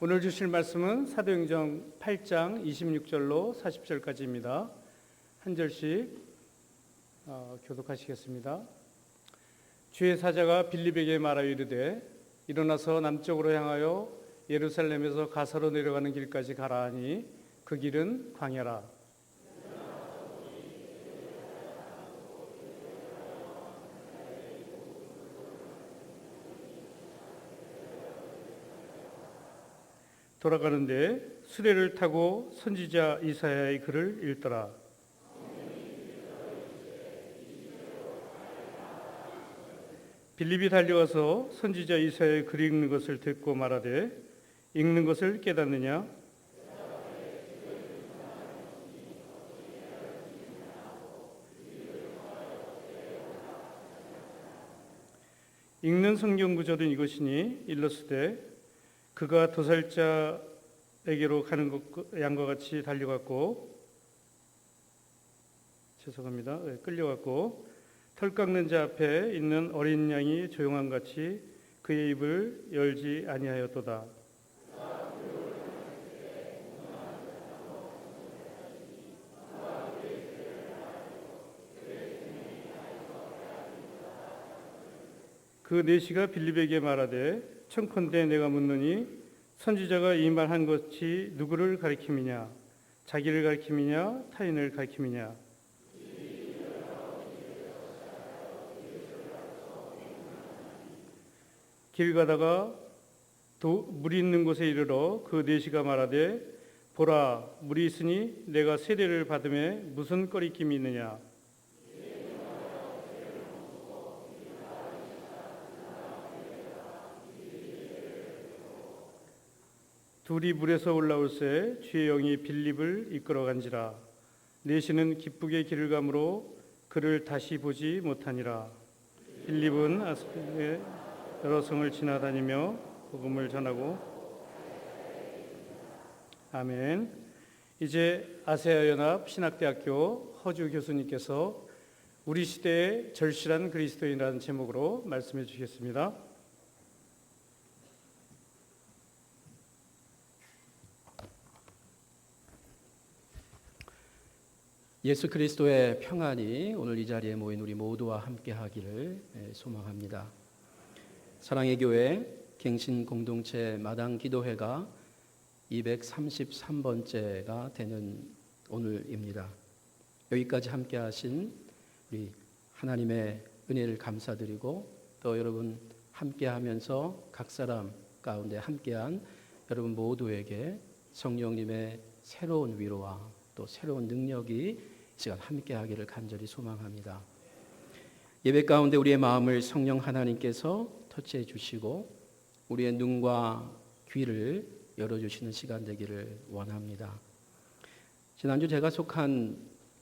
오늘 주실 말씀은 사도행전 8장 26절로 40절까지입니다. 한 절씩 교독하시겠습니다. 주의 사자가 빌립에게 말하여 이르되 일어나서 남쪽으로 향하여 예루살렘에서 가사로 내려가는 길까지 가라 하니 그 길은 광야라. 돌아가는데 수레를 타고 선지자 이사야의 글을 읽더라. 빌립이 달려와서 선지자 이사야의 글 읽는 것을 듣고 말하되 읽는 것을 깨닫느냐? 읽는 성경 구절은 이것이니 일러스되 그가 도살자에게로 가는 양과 같이 달려갔고 끌려갔고 털 깎는 자 앞에 있는 어린 양이 조용한 같이 그의 입을 열지 아니하였도다. 그 내시가 빌립에게 말하되 청컨대 내가 묻노니 선지자가 이 말한 것이 누구를 가리킴이냐? 자기를 가리킴이냐? 타인을 가리킴이냐? 길 가다가 물이 있는 곳에 이르러 그 내시가 말하되 보라 물이 있으니 내가 세례를 받음에 무슨 꺼리낌이 있느냐? 둘이 물에서 올라올새 주의 영이 빌립을 이끌어간지라. 내시는 기쁘게 길을 가므로 그를 다시 보지 못하니라. 빌립은 아스피의 여러 성을 지나다니며 복음을 전하고. 아멘. 이제 아세아 연합 신학대학교 허주 교수님께서 우리 시대의 절실한 그리스도인이라는 제목으로 말씀해 주시겠습니다. 예수 그리스도의 평안이 오늘 이 자리에 모인 우리 모두와 함께 하기를 소망합니다. 사랑의 교회 갱신 공동체 마당 기도회가 233번째가 되는 오늘입니다. 여기까지 함께 하신 우리 하나님의 은혜를 감사드리고 또 여러분 함께 하면서 각 사람 가운데 함께한 여러분 모두에게 성령님의 새로운 위로와 또 새로운 능력이 이 시간 함께 하기를 간절히 소망합니다. 예배 가운데 우리의 마음을 성령 하나님께서 터치해 주시고 우리의 눈과 귀를 열어주시는 시간 되기를 원합니다. 지난주 제가 속한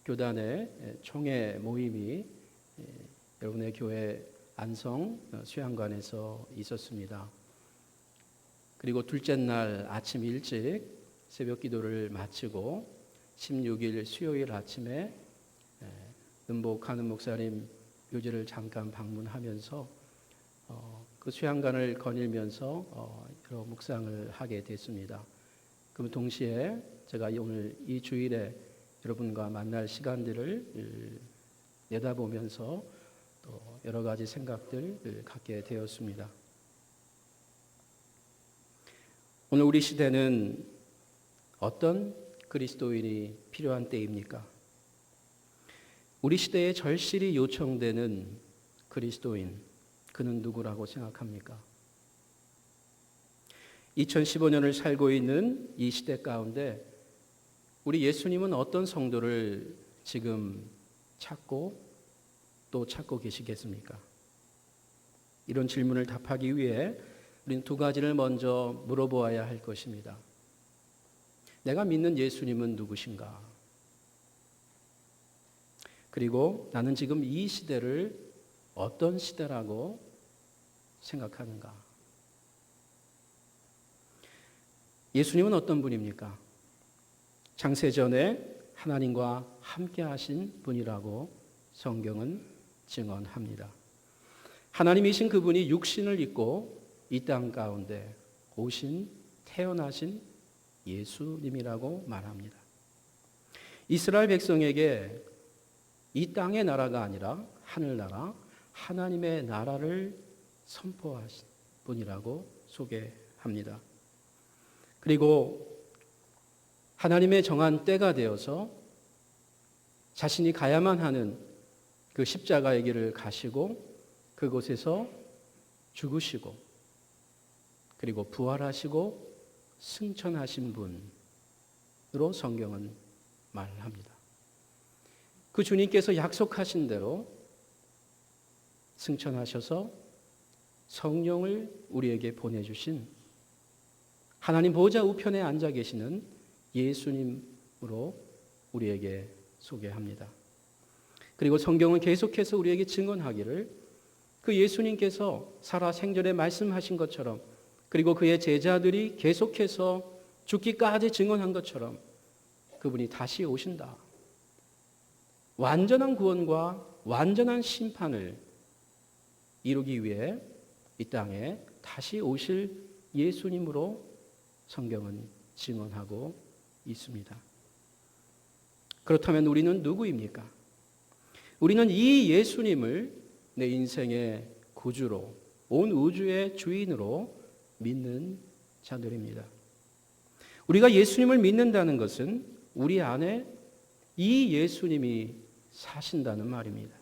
교단의 총회 모임이 여러분의 교회 안성 수양관에서 있었습니다. 그리고 둘째 날 아침 일찍 새벽 기도를 마치고 16일 수요일 아침에 은복 하는 목사님 묘지를 잠깐 방문하면서 그 수양관을 거닐면서 여러 묵상을 하게 됐습니다. 그럼 동시에 제가 오늘 이 주일에 여러분과 만날 시간들을 내다보면서 또 여러 가지 생각들을 갖게 되었습니다. 오늘 우리 시대는 어떤 그리스도인이 필요한 때입니까? 우리 시대에 절실히 요청되는 그리스도인, 그는 누구라고 생각합니까? 2015년을 살고 있는 이 시대 가운데 우리 예수님은 어떤 성도를 지금 찾고 또 찾고 계시겠습니까? 이런 질문을 답하기 위해 우리는 두 가지를 먼저 물어보아야 할 것입니다. 내가 믿는 예수님은 누구신가? 그리고 나는 지금 이 시대를 어떤 시대라고 생각하는가? 예수님은 어떤 분입니까? 창세전에 하나님과 함께 하신 분이라고 성경은 증언합니다. 하나님이신 그분이 육신을 입고 이 땅 가운데 오신 태어나신 예수님이라고 말합니다. 이스라엘 백성에게 이 땅의 나라가 아니라 하늘나라, 하나님의 나라를 선포하신 분이라고 소개합니다. 그리고 하나님의 정한 때가 되어서 자신이 가야만 하는 그 십자가의 길을 가시고 그곳에서 죽으시고 그리고 부활하시고 승천하신 분으로 성경은 말합니다. 그 주님께서 약속하신 대로 승천하셔서 성령을 우리에게 보내주신 하나님 보좌 우편에 앉아 계시는 예수님으로 우리에게 소개합니다. 그리고 성경은 계속해서 우리에게 증언하기를 그 예수님께서 살아 생전에 말씀하신 것처럼 그리고 그의 제자들이 계속해서 죽기까지 증언한 것처럼 그분이 다시 오신다. 완전한 구원과 완전한 심판을 이루기 위해 이 땅에 다시 오실 예수님으로 성경은 증언하고 있습니다. 그렇다면 우리는 누구입니까? 우리는 이 예수님을 내 인생의 구주로, 온 우주의 주인으로 믿는 자들입니다. 우리가 예수님을 믿는다는 것은 우리 안에 이 예수님이 사신다는 말입니다.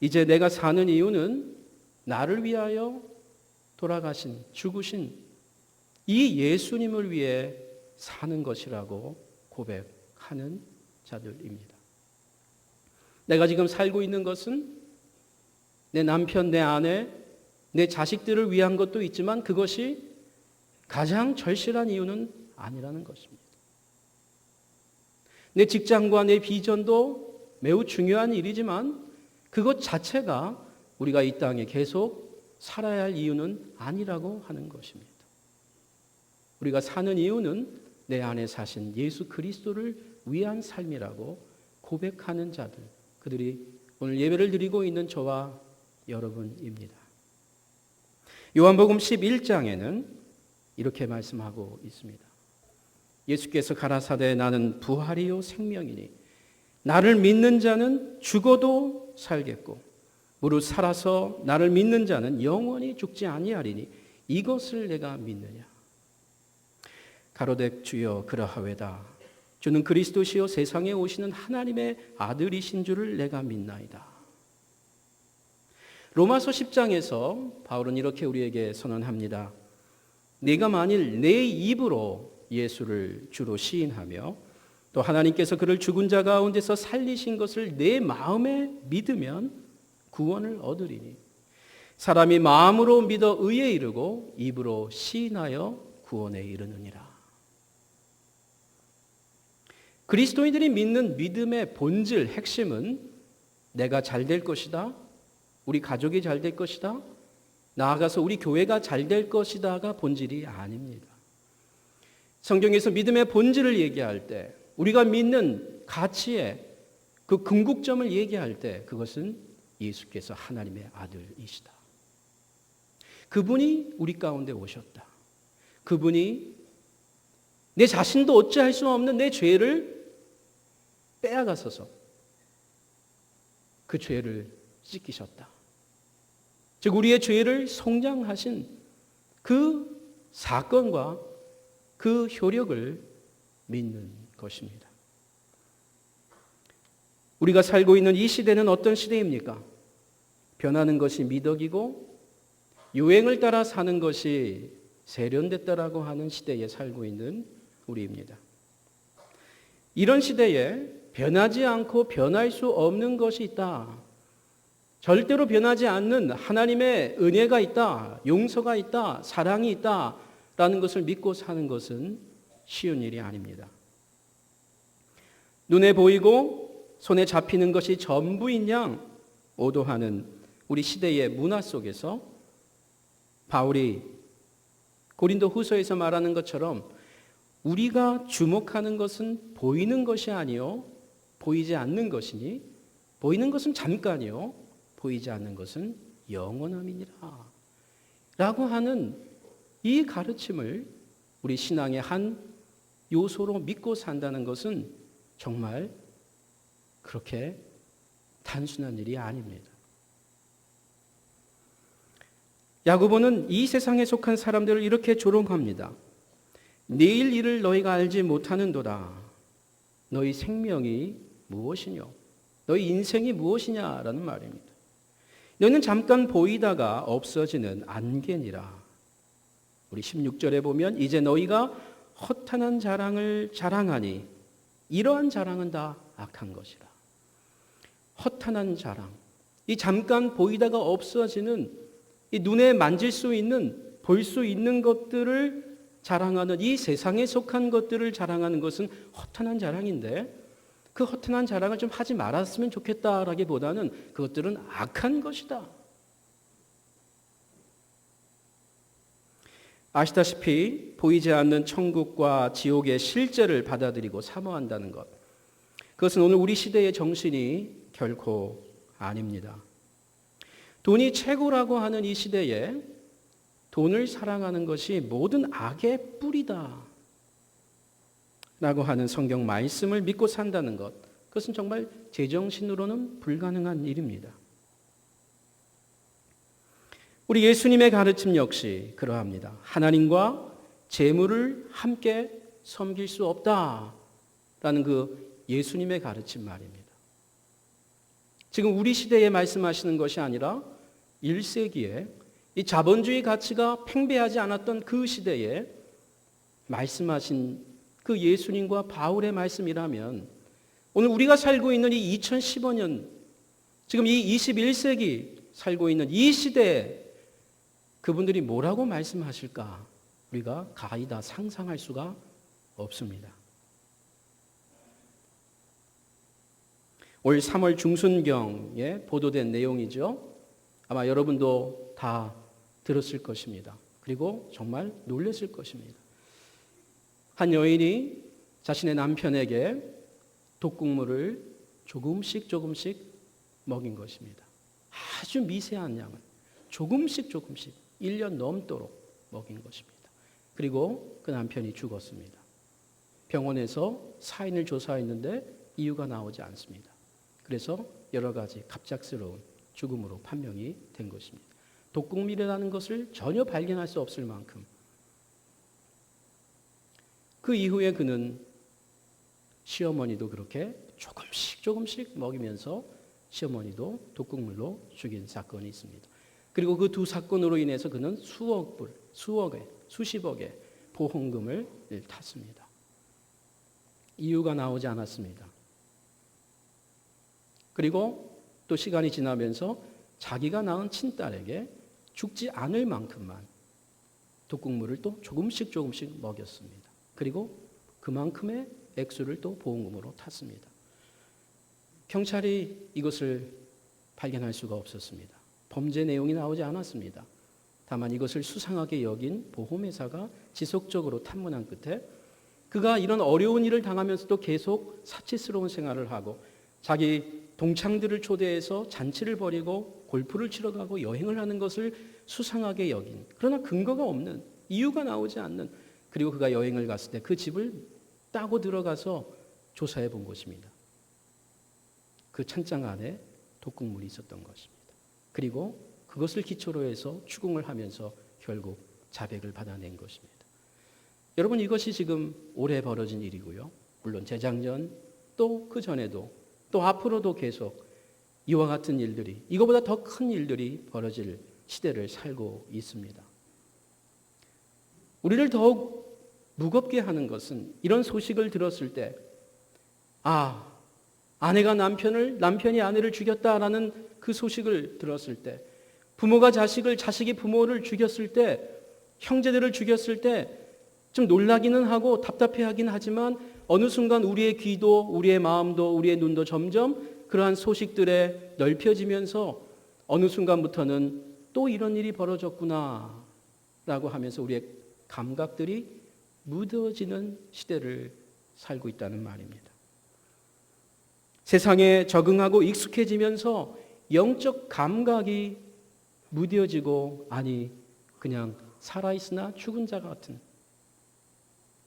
이제 내가 사는 이유는 나를 위하여 돌아가신, 죽으신 이 예수님을 위해 사는 것이라고 고백하는 자들입니다. 내가 지금 살고 있는 것은 내 남편, 내 아내, 내 자식들을 위한 것도 있지만 그것이 가장 절실한 이유는 아니라는 것입니다. 내 직장과 내 비전도 매우 중요한 일이지만 그것 자체가 우리가 이 땅에 계속 살아야 할 이유는 아니라고 하는 것입니다. 우리가 사는 이유는 내 안에 사신 예수 그리스도를 위한 삶이라고 고백하는 자들, 그들이 오늘 예배를 드리고 있는 저와 여러분입니다. 요한복음 11장에는 이렇게 말씀하고 있습니다. 예수께서 가라사대 나는 부활이요 생명이니 나를 믿는 자는 죽어도 살겠고 무릇 살아서 나를 믿는 자는 영원히 죽지 아니하리니 이것을 내가 믿느냐. 가로되 주여 그러하외다. 주는 그리스도시요 세상에 오시는 하나님의 아들이신 줄을 내가 믿나이다. 로마서 10장에서 바울은 이렇게 우리에게 선언합니다. 네가 만일 내 입으로 예수를 주로 시인하며 또 하나님께서 그를 죽은 자 가운데서 살리신 것을 내 마음에 믿으면 구원을 얻으리니 사람이 마음으로 믿어 의에 이르고 입으로 시인하여 구원에 이르느니라. 그리스도인들이 믿는 믿음의 본질, 핵심은 내가 잘 될 것이다, 우리 가족이 잘 될 것이다, 나아가서 우리 교회가 잘 될 것이다가 본질이 아닙니다. 성경에서 믿음의 본질을 얘기할 때 우리가 믿는 가치의 그 궁극점을 얘기할 때 그것은 예수께서 하나님의 아들이시다. 그분이 우리 가운데 오셨다. 그분이 내 자신도 어찌할 수 없는 내 죄를 빼앗아서서 그 죄를 씻기셨다. 즉 우리의 죄를 속량하신 그 사건과 그 효력을 믿는 것입니다. 우리가 살고 있는 이 시대는 어떤 시대입니까? 변하는 것이 미덕이고 유행을 따라 사는 것이 세련됐다라고 하는 시대에 살고 있는 우리입니다. 이런 시대에 변하지 않고 변할 수 없는 것이 있다. 절대로 변하지 않는 하나님의 은혜가 있다. 용서가 있다. 사랑이 있다. 라는 것을 믿고 사는 것은 쉬운 일이 아닙니다. 눈에 보이고 손에 잡히는 것이 전부인 양 오도하는 우리 시대의 문화 속에서 바울이 고린도 후서에서 말하는 것처럼 우리가 주목하는 것은 보이는 것이 아니요 보이지 않는 것이니 보이는 것은 잠깐이요 보이지 않는 것은 영원함이니라 라고 하는 이 가르침을 우리 신앙의 한 요소로 믿고 산다는 것은 정말 그렇게 단순한 일이 아닙니다. 야고보는 이 세상에 속한 사람들을 이렇게 조롱합니다. 내일 일을 너희가 알지 못하는도다. 너희 생명이 무엇이뇨? 너희 인생이 무엇이냐라는 말입니다. 너는 잠깐 보이다가 없어지는 안개니라. 우리 16절에 보면 이제 너희가 허탄한 자랑을 자랑하니 이러한 자랑은 다 악한 것이라. 허탄한 자랑, 이 잠깐 보이다가 없어지는 이 눈에 만질 수 있는, 볼 수 있는 것들을 자랑하는, 이 세상에 속한 것들을 자랑하는 것은 허탄한 자랑인데 그 허탄한 자랑을 좀 하지 말았으면 좋겠다라기보다는 그것들은 악한 것이다. 아시다시피 보이지 않는 천국과 지옥의 실제를 받아들이고 사모한다는 것, 그것은 오늘 우리 시대의 정신이 결코 아닙니다. 돈이 최고라고 하는 이 시대에 돈을 사랑하는 것이 모든 악의 뿌리다 라고 하는 성경 말씀을 믿고 산다는 것, 그것은 정말 제정신으로는 불가능한 일입니다. 우리 예수님의 가르침 역시 그러합니다. 하나님과 재물을 함께 섬길 수 없다라는 그 예수님의 가르침 말입니다. 지금 우리 시대에 말씀하시는 것이 아니라 1세기에 이 자본주의 가치가 팽배하지 않았던 그 시대에 말씀하신 그 예수님과 바울의 말씀이라면 오늘 우리가 살고 있는 이 2015년, 지금 이 21세기 살고 있는 이 시대에 그분들이 뭐라고 말씀하실까? 우리가 가히 다 상상할 수가 없습니다. 올 3월 중순경에 보도된 내용이죠. 아마 여러분도 다 들었을 것입니다. 그리고 정말 놀랐을 것입니다. 한 여인이 자신의 남편에게 독국물을 조금씩 먹인 것입니다. 아주 미세한 양을 조금씩 1년 넘도록 먹인 것입니다. 그리고 그 남편이 죽었습니다. 병원에서 사인을 조사했는데 이유가 나오지 않습니다. 그래서 여러 가지 갑작스러운 죽음으로 판명이 된 것입니다. 독국물이라는 것을 전혀 발견할 수 없을 만큼 그 이후에 그는 시어머니도 그렇게 조금씩 먹이면서 시어머니도 독국물로 죽인 사건이 있습니다. 그리고 그 두 사건으로 인해서 그는 수십억의 보험금을 탔습니다. 이유가 나오지 않았습니다. 그리고 또 시간이 지나면서 자기가 낳은 친딸에게 죽지 않을 만큼만 독국물을 또 조금씩 먹였습니다. 그리고 그만큼의 액수를 또 보험금으로 탔습니다. 경찰이 이것을 발견할 수가 없었습니다. 범죄 내용이 나오지 않았습니다. 다만 이것을 수상하게 여긴 보험회사가 지속적으로 탐문한 끝에 그가 이런 어려운 일을 당하면서도 계속 사치스러운 생활을 하고 자기 동창들을 초대해서 잔치를 벌이고 골프를 치러 가고 여행을 하는 것을 수상하게 여긴, 그러나 근거가 없는, 이유가 나오지 않는, 그리고 그가 여행을 갔을 때 그 집을 따고 들어가서 조사해 본 것입니다. 그 찬장 안에 독국물이 있었던 것입니다. 그리고 그것을 기초로 해서 추궁을 하면서 결국 자백을 받아낸 것입니다. 여러분, 이것이 지금 올해 벌어진 일이고요. 물론 재작년 또 그 전에도 또 앞으로도 계속 이와 같은 일들이, 이거보다 더 큰 일들이 벌어질 시대를 살고 있습니다. 우리를 더욱 무겁게 하는 것은 이런 소식을 들었을 때, 아내가 남편이 아내를 죽였다라는 그 소식을 들었을 때, 부모가 자식을, 자식이 부모를 죽였을 때, 형제들을 죽였을 때 좀 놀라기는 하고 답답해하긴 하지만 어느 순간 우리의 귀도, 우리의 마음도, 우리의 눈도 점점 그러한 소식들에 넓혀지면서 어느 순간부터는 또 이런 일이 벌어졌구나 라고 하면서 우리의 감각들이 무뎌지는 시대를 살고 있다는 말입니다. 세상에 적응하고 익숙해지면서 영적 감각이 무뎌지고, 그냥 살아있으나 죽은 자 같은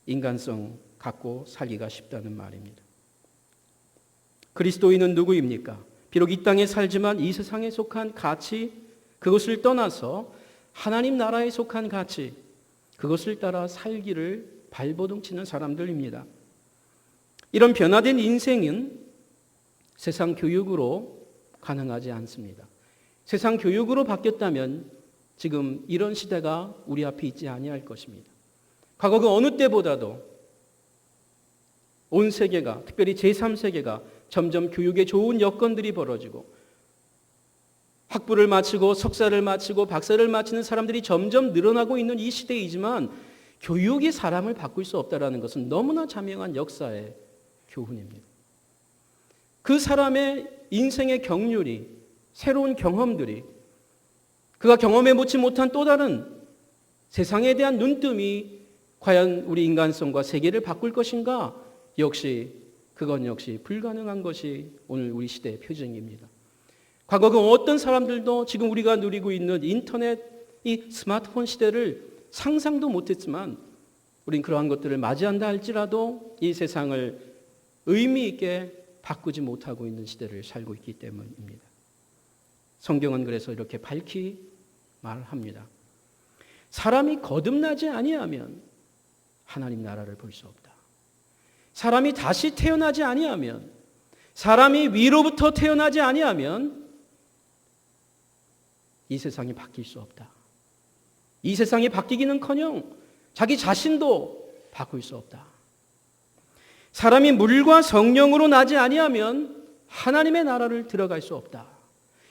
인간성 갖고 살기가 쉽다는 말입니다. 그리스도인은 누구입니까? 비록 이 땅에 살지만 이 세상에 속한 가치, 그것을 떠나서 하나님 나라에 속한 가치, 그것을 따라 살기를 발버둥치는 사람들입니다. 이런 변화된 인생은 세상 교육으로 가능하지 않습니다. 세상 교육으로 바뀌었다면 지금 이런 시대가 우리 앞에 있지 아니할 것입니다. 과거 그 어느 때보다도 온 세계가, 특별히 제3세계가 점점 교육에 좋은 여건들이 벌어지고 학부를 마치고 석사를 마치고 박사를 마치는 사람들이 점점 늘어나고 있는 이 시대이지만 교육이 사람을 바꿀 수 없다는 것은 너무나 자명한 역사의 교훈입니다. 그 사람의 인생의 경륜이, 새로운 경험들이, 그가 경험해보지 못한 또 다른 세상에 대한 눈뜸이 과연 우리 인간성과 세계를 바꿀 것인가? 그건 역시 불가능한 것이 오늘 우리 시대의 표징입니다. 과거 그 어떤 사람들도 지금 우리가 누리고 있는 인터넷, 이 스마트폰 시대를 상상도 못했지만 우린 그러한 것들을 맞이한다 할지라도 이 세상을 의미 있게 바꾸지 못하고 있는 시대를 살고 있기 때문입니다. 성경은 그래서 이렇게 밝히 말합니다. 사람이 거듭나지 아니하면 하나님 나라를 볼 수 없다. 사람이 다시 태어나지 아니하면, 사람이 위로부터 태어나지 아니하면 이 세상이 바뀔 수 없다. 이 세상이 바뀌기는커녕 자기 자신도 바꿀 수 없다. 사람이 물과 성령으로 나지 아니하면 하나님의 나라를 들어갈 수 없다.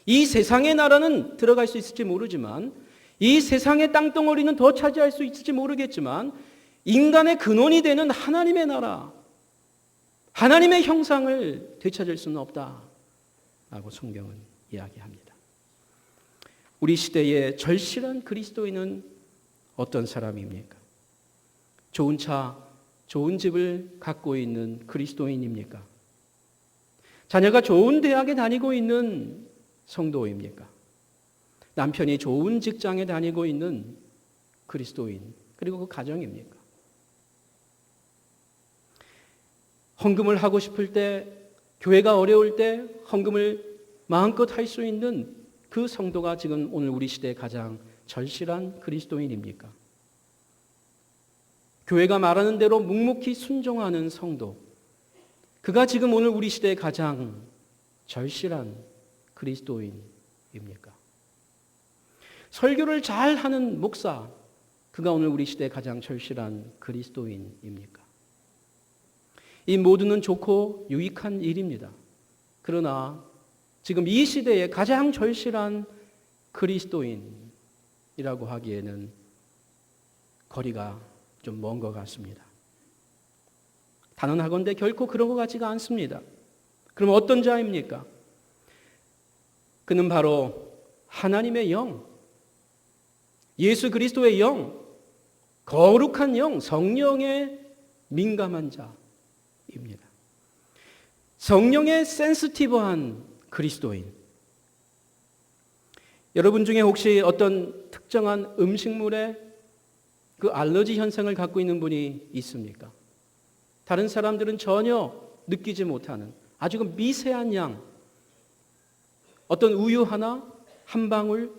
이 세상의 나라는 들어갈 수 있을지 모르지만, 이 세상의 땅덩어리는 더 차지할 수 있을지 모르겠지만, 인간의 근원이 되는 하나님의 나라, 하나님의 형상을 되찾을 수는 없다라고 성경은 이야기합니다. 우리 시대의 절실한 그리스도인은 어떤 사람입니까? 좋은 차, 좋은 집을 갖고 있는 그리스도인입니까? 자녀가 좋은 대학에 다니고 있는 성도입니까? 남편이 좋은 직장에 다니고 있는 그리스도인, 그리고 그 가정입니까? 헌금을 하고 싶을 때, 교회가 어려울 때 헌금을 마음껏 할 수 있는 그 성도가 지금 오늘 우리 시대의 가장 절실한 그리스도인입니까? 교회가 말하는 대로 묵묵히 순종하는 성도, 그가 지금 오늘 우리 시대의 가장 절실한 그리스도인입니까? 설교를 잘하는 목사, 그가 오늘 우리 시대의 가장 절실한 그리스도인입니까? 이 모두는 좋고 유익한 일입니다. 그러나 지금 이 시대의 가장 절실한 그리스도인이라고 하기에는 거리가 좀 먼 것 같습니다. 단언하건대 결코 그런 것 같지가 않습니다. 그럼 어떤 자입니까? 그는 바로 하나님의 영, 예수 그리스도의 영, 거룩한 영, 성령에 민감한 자입니다. 성령에 센시티브한 그리스도인. 여러분 중에 혹시 어떤 특정한 음식물에 그 알러지 현상을 갖고 있는 분이 있습니까? 다른 사람들은 전혀 느끼지 못하는 아주 미세한 양, 어떤 우유 하나, 한 방울,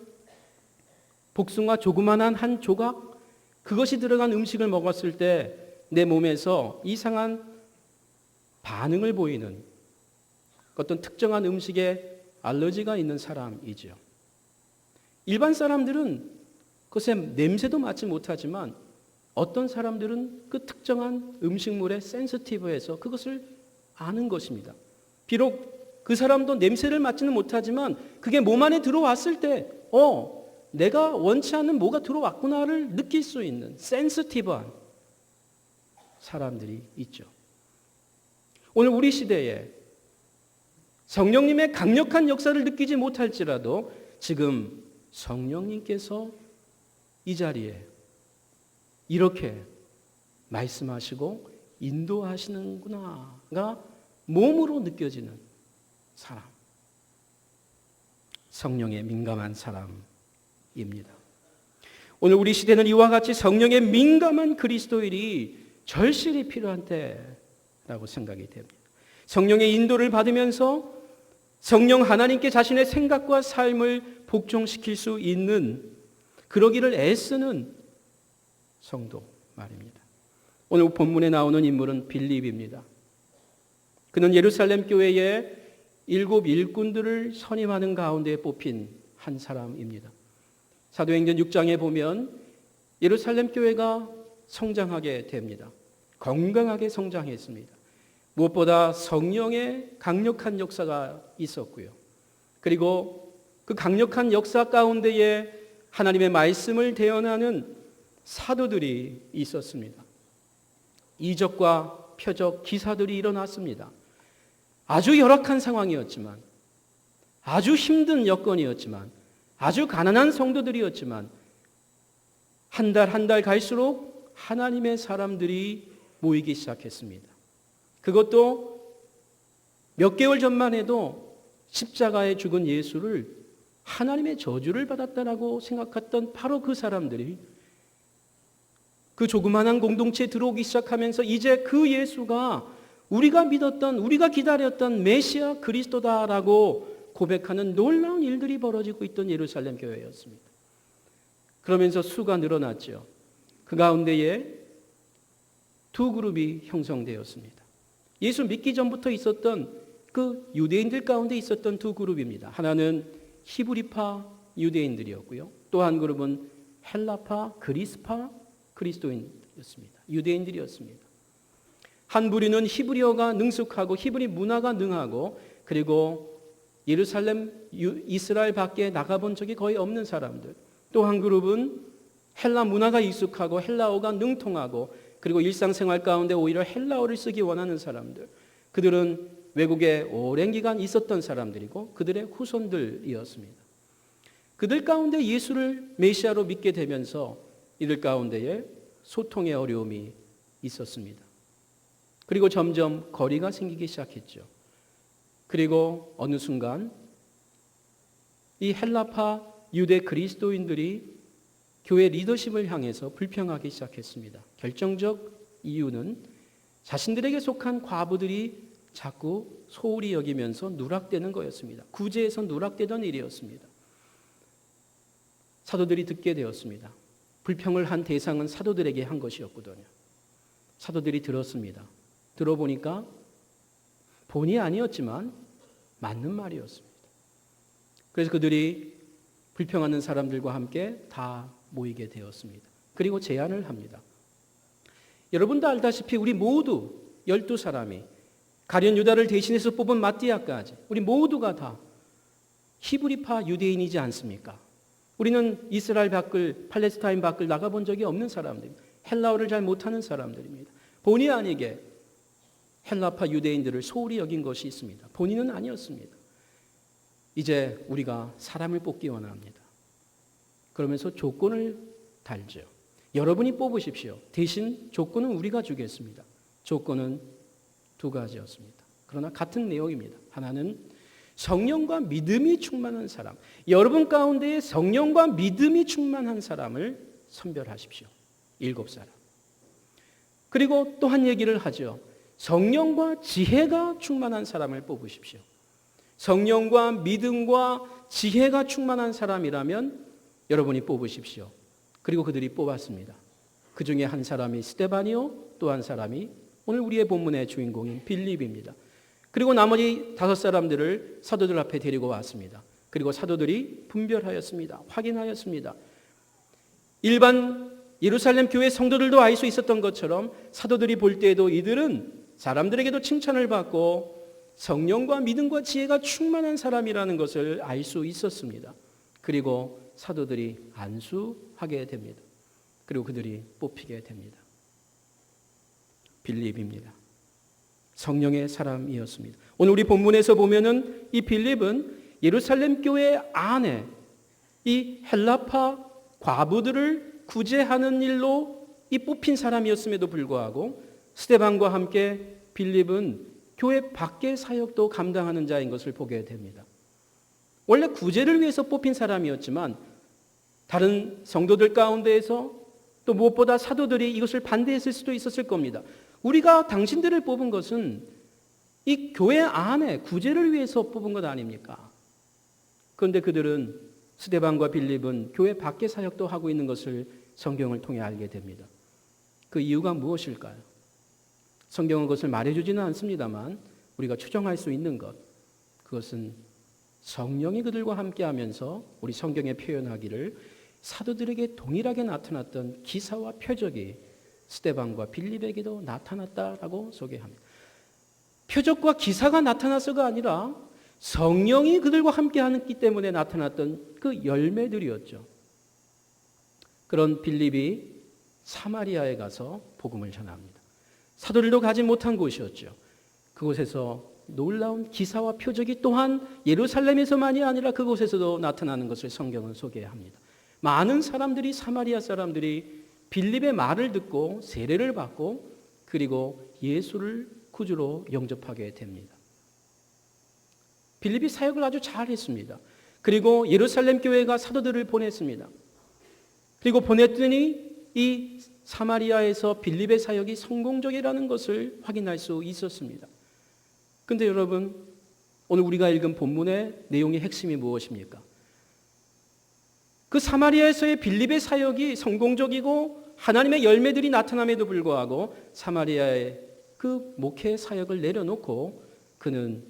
복숭아 조그만한 한 조각, 그것이 들어간 음식을 먹었을 때 내 몸에서 이상한 반응을 보이는 어떤 특정한 음식에 알러지가 있는 사람이죠. 일반 사람들은 그것의 냄새도 맡지 못하지만 어떤 사람들은 그 특정한 음식물에 센시티브해서 그것을 아는 것입니다. 비록 그 사람도 냄새를 맡지는 못하지만 그게 몸 안에 들어왔을 때 내가 원치 않는 뭐가 들어왔구나를 느낄 수 있는 센시티브한 사람들이 있죠. 오늘 우리 시대에 성령님의 강력한 역사를 느끼지 못할지라도 지금 성령님께서 이 자리에 이렇게 말씀하시고 인도하시는구나가 몸으로 느껴지는 사람, 성령에 민감한 사람입니다. 오늘 우리 시대는 이와 같이 성령에 민감한 그리스도인이 절실히 필요한 때라고 생각이 됩니다. 성령의 인도를 받으면서 성령 하나님께 자신의 생각과 삶을 복종시킬 수 있는, 그러기를 애쓰는 성도 말입니다. 오늘 본문에 나오는 인물은 빌립입니다. 그는 예루살렘 교회의 7 일꾼들을 선임하는 가운데 뽑힌 한 사람입니다. 사도행전 6장에 보면 예루살렘 교회가 성장하게 됩니다. 건강하게 성장했습니다. 무엇보다 성령의 강력한 역사가 있었고요. 그리고 그 강력한 역사 가운데에 하나님의 말씀을 대언하는 사도들이 있었습니다. 이적과 표적, 기사들이 일어났습니다. 아주 열악한 상황이었지만, 아주 힘든 여건이었지만, 아주 가난한 성도들이었지만 한 달 한 달 갈수록 하나님의 사람들이 모이기 시작했습니다. 그것도 몇 개월 전만 해도 십자가에 죽은 예수를 하나님의 저주를 받았다라고 생각했던 바로 그 사람들이 그 조그마한 공동체에 들어오기 시작하면서 이제 그 예수가 우리가 믿었던, 우리가 기다렸던 메시아 그리스도다라고 고백하는 놀라운 일들이 벌어지고 있던 예루살렘 교회였습니다. 그러면서 수가 늘어났죠. 그 가운데에 두 그룹이 형성되었습니다. 예수 믿기 전부터 있었던 그 유대인들 가운데 있었던 두 그룹입니다. 하나는 히브리파 유대인들이었고요. 또 한 그룹은 헬라파, 그리스파 그리스도인이었습니다. 유대인들이었습니다. 한 부류는 히브리어가 능숙하고 히브리 문화가 능하고, 그리고 예루살렘 이스라엘 밖에 나가본 적이 거의 없는 사람들. 또 한 그룹은 헬라 문화가 익숙하고 헬라어가 능통하고, 그리고 일상생활 가운데 오히려 헬라어를 쓰기 원하는 사람들. 그들은 외국에 오랜 기간 있었던 사람들이고 그들의 후손들이었습니다. 그들 가운데 예수를 메시아로 믿게 되면서 이들 가운데에 소통의 어려움이 있었습니다. 그리고 점점 거리가 생기기 시작했죠. 그리고 어느 순간 이 헬라파 유대 그리스도인들이 교회 리더십을 향해서 불평하기 시작했습니다. 결정적 이유는 자신들에게 속한 과부들이 자꾸 소홀히 여기면서 누락되는 거였습니다. 구제에서 누락되던 일이었습니다. 사도들이 듣게 되었습니다. 불평을 한 대상은 사도들에게 한 것이었거든요. 사도들이 들었습니다. 들어보니까 본의 아니었지만 맞는 말이었습니다. 그래서 그들이 불평하는 사람들과 함께 다 모이게 되었습니다. 그리고 제안을 합니다. 여러분도 알다시피 우리 모두 12사람이 가룟 유다를 대신해서 뽑은 마띠아까지 우리 모두가 다 히브리파 유대인이지 않습니까? 우리는 이스라엘 밖을, 팔레스타인 밖을 나가본 적이 없는 사람들입니다. 헬라어를 잘 못하는 사람들입니다. 본의 아니게 헬라파 유대인들을 소홀히 여긴 것이 있습니다. 본인은 아니었습니다. 이제 우리가 사람을 뽑기 원합니다. 그러면서 조건을 달죠. 여러분이 뽑으십시오. 대신 조건은 우리가 주겠습니다. 조건은 두 가지였습니다. 그러나 같은 내용입니다. 하나는 성령과 믿음이 충만한 사람, 여러분 가운데에 성령과 믿음이 충만한 사람을 선별하십시오. 7사람. 그리고 또 한 얘기를 하죠. 성령과 지혜가 충만한 사람을 뽑으십시오. 성령과 믿음과 지혜가 충만한 사람이라면 여러분이 뽑으십시오. 그리고 그들이 뽑았습니다. 그 중에 한 사람이 스데반이요, 또 한 사람이 오늘 우리의 본문의 주인공인 빌립입니다. 그리고 나머지 5사람들을 사도들 앞에 데리고 왔습니다. 그리고 사도들이 분별하였습니다. 확인하였습니다. 일반 예루살렘 교회 성도들도 알 수 있었던 것처럼 사도들이 볼 때에도 이들은 사람들에게도 칭찬을 받고 성령과 믿음과 지혜가 충만한 사람이라는 것을 알 수 있었습니다. 그리고 사도들이 안수하게 됩니다. 그리고 그들이 뽑히게 됩니다. 빌립입니다. 성령의 사람이었습니다. 오늘 우리 본문에서 보면은 이 빌립은 예루살렘 교회 안에 이 헬라파 과부들을 구제하는 일로 이 뽑힌 사람이었음에도 불구하고 스데반과 함께 빌립은 교회 밖의 사역도 감당하는 자인 것을 보게 됩니다. 원래 구제를 위해서 뽑힌 사람이었지만 다른 성도들 가운데에서 또 무엇보다 사도들이 이것을 반대했을 수도 있었을 겁니다. 우리가 당신들을 뽑은 것은 이 교회 안에 구제를 위해서 뽑은 것 아닙니까? 그런데 그들은 스데반과 빌립은 교회 밖에 사역도 하고 있는 것을 성경을 통해 알게 됩니다. 그 이유가 무엇일까요? 성경은 그것을 말해주지는 않습니다만 우리가 추정할 수 있는 것, 그것은 성령이 그들과 함께하면서 우리 성경에 표현하기를 사도들에게 동일하게 나타났던 기사와 표적이 스데반과 빌립에게도 나타났다라고 소개합니다. 표적과 기사가 나타나서가 아니라 성령이 그들과 함께하기 때문에 나타났던 그 열매들이었죠. 그런 빌립이 사마리아에 가서 복음을 전합니다. 사도들도 가지 못한 곳이었죠. 그곳에서 놀라운 기사와 표적이 또한 예루살렘에서만이 아니라 그곳에서도 나타나는 것을 성경은 소개합니다. 많은 사람들이, 사마리아 사람들이 빌립의 말을 듣고 세례를 받고 그리고 예수를 구주로 영접하게 됩니다. 빌립이 사역을 아주 잘했습니다. 그리고 예루살렘 교회가 사도들을 보냈습니다. 그리고 보냈더니 이 사마리아에서 빌립의 사역이 성공적이라는 것을 확인할 수 있었습니다. 그런데 여러분, 오늘 우리가 읽은 본문의 내용의 핵심이 무엇입니까? 그 사마리아에서의 빌립의 사역이 성공적이고 하나님의 열매들이 나타남에도 불구하고 사마리아의 그 목회 사역을 내려놓고 그는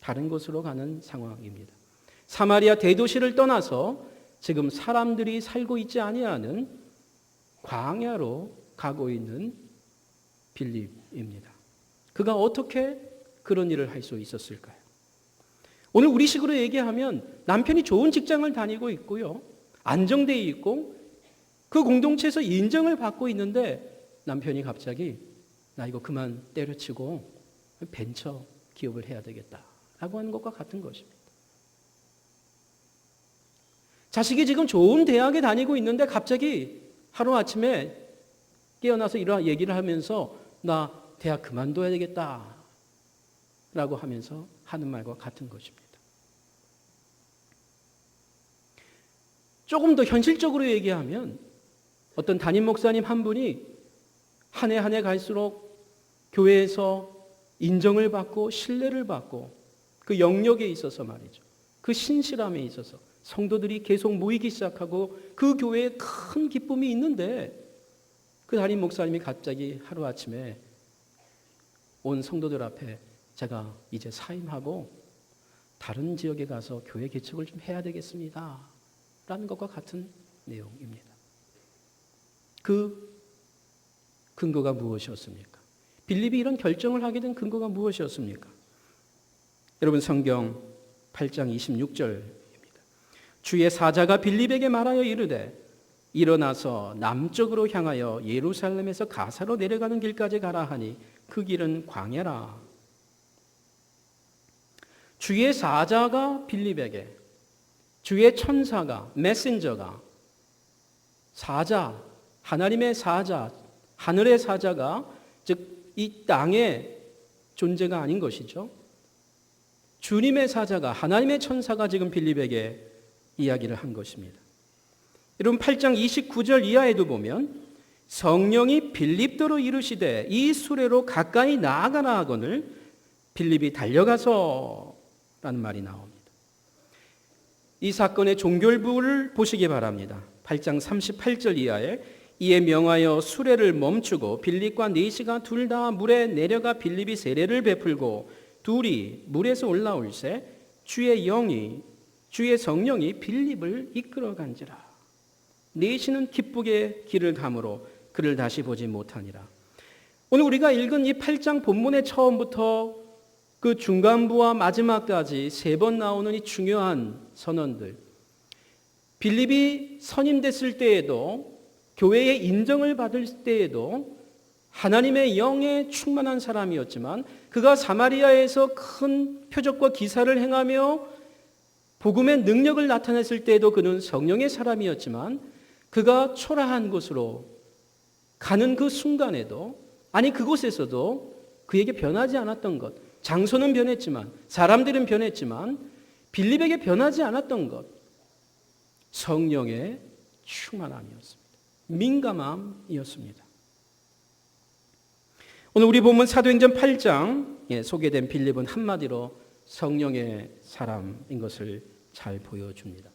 다른 곳으로 가는 상황입니다. 사마리아 대도시를 떠나서 지금 사람들이 살고 있지 아니하는 광야로 가고 있는 빌립입니다. 그가 어떻게 그런 일을 할 수 있었을까요? 오늘 우리식으로 얘기하면 남편이 좋은 직장을 다니고 있고요. 안정되어 있고 그 공동체에서 인정을 받고 있는데 남편이 갑자기 나 이거 그만 때려치고 벤처 기업을 해야 되겠다라고 하는 것과 같은 것입니다. 자식이 지금 좋은 대학에 다니고 있는데 갑자기 하루아침에 깨어나서 이런 얘기를 하면서 나 대학 그만둬야 되겠다 라고 하면서 하는 말과 같은 것입니다. 조금 더 현실적으로 얘기하면 어떤 담임 목사님 한 분이 한 해 한 해 갈수록 교회에서 인정을 받고 신뢰를 받고 그 영역에 있어서 말이죠. 그 신실함에 있어서 성도들이 계속 모이기 시작하고 그 교회에 큰 기쁨이 있는데 그 담임 목사님이 갑자기 하루아침에 온 성도들 앞에 제가 이제 사임하고 다른 지역에 가서 교회 개척을 좀 해야 되겠습니다 라는 것과 같은 내용입니다. 그 근거가 무엇이었습니까? 빌립이 이런 결정을 하게 된 근거가 무엇이었습니까? 여러분 성경 8장 26절입니다. 주의 사자가 빌립에게 말하여 이르되 일어나서 남쪽으로 향하여 예루살렘에서 가사로 내려가는 길까지 가라 하니 그 길은 광야라. 주의 사자가 빌립에게, 주의 천사가, 메신저가, 사자, 하나님의 사자, 하늘의 사자가 즉 이 땅의 존재가 아닌 것이죠. 주님의 사자가, 하나님의 천사가 지금 빌립에게 이야기를 한 것입니다. 여러분 8장 29절 이하에도 보면 성령이 빌립더러 이르시되 이 수레로 가까이 나아가라 하거늘 빌립이 달려가서 라는 말이 나옵니다. 이 사건의 종결부를 보시기 바랍니다. 8장 38절 이하에 이에 명하여 수레를 멈추고 빌립과 네시가 둘 다 물에 내려가 빌립이 세례를 베풀고 둘이 물에서 올라올새 주의 성령이 빌립을 이끌어간지라. 네시는 기쁘게 길을 가므로 그를 다시 보지 못하니라. 오늘 우리가 읽은 이 8장 본문의 처음부터 그 중간부와 마지막까지 3번 나오는 이 중요한 선언들, 빌립이 선임됐을 때에도 교회의 인정을 받을 때에도 하나님의 영에 충만한 사람이었지만 그가 사마리아에서 큰 표적과 기사를 행하며 복음의 능력을 나타냈을 때에도 그는 성령의 사람이었지만 그가 초라한 곳으로 가는 그 순간에도, 아니 그곳에서도 그에게 변하지 않았던 것, 장소는 변했지만 사람들은 변했지만 빌립에게 변하지 않았던 것, 성령의 충만함이었습니다. 민감함이었습니다. 오늘 우리 본문 사도행전 8장에 소개된 빌립은 한마디로 성령의 사람인 것을 잘 보여줍니다.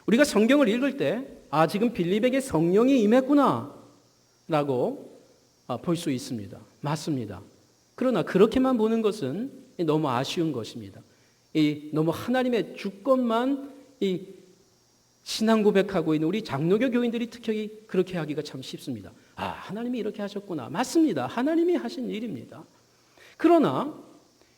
우리가 성경을 읽을 때 지금 빌립에게 성령이 임했구나 라고 볼 수 있습니다. 맞습니다. 그러나 그렇게만 보는 것은 너무 아쉬운 것입니다. 너무 하나님의 주권만 신앙 고백하고 있는 우리 장로교 교인들이 특히 그렇게 하기가 참 쉽습니다. 하나님이 이렇게 하셨구나. 맞습니다. 하나님이 하신 일입니다. 그러나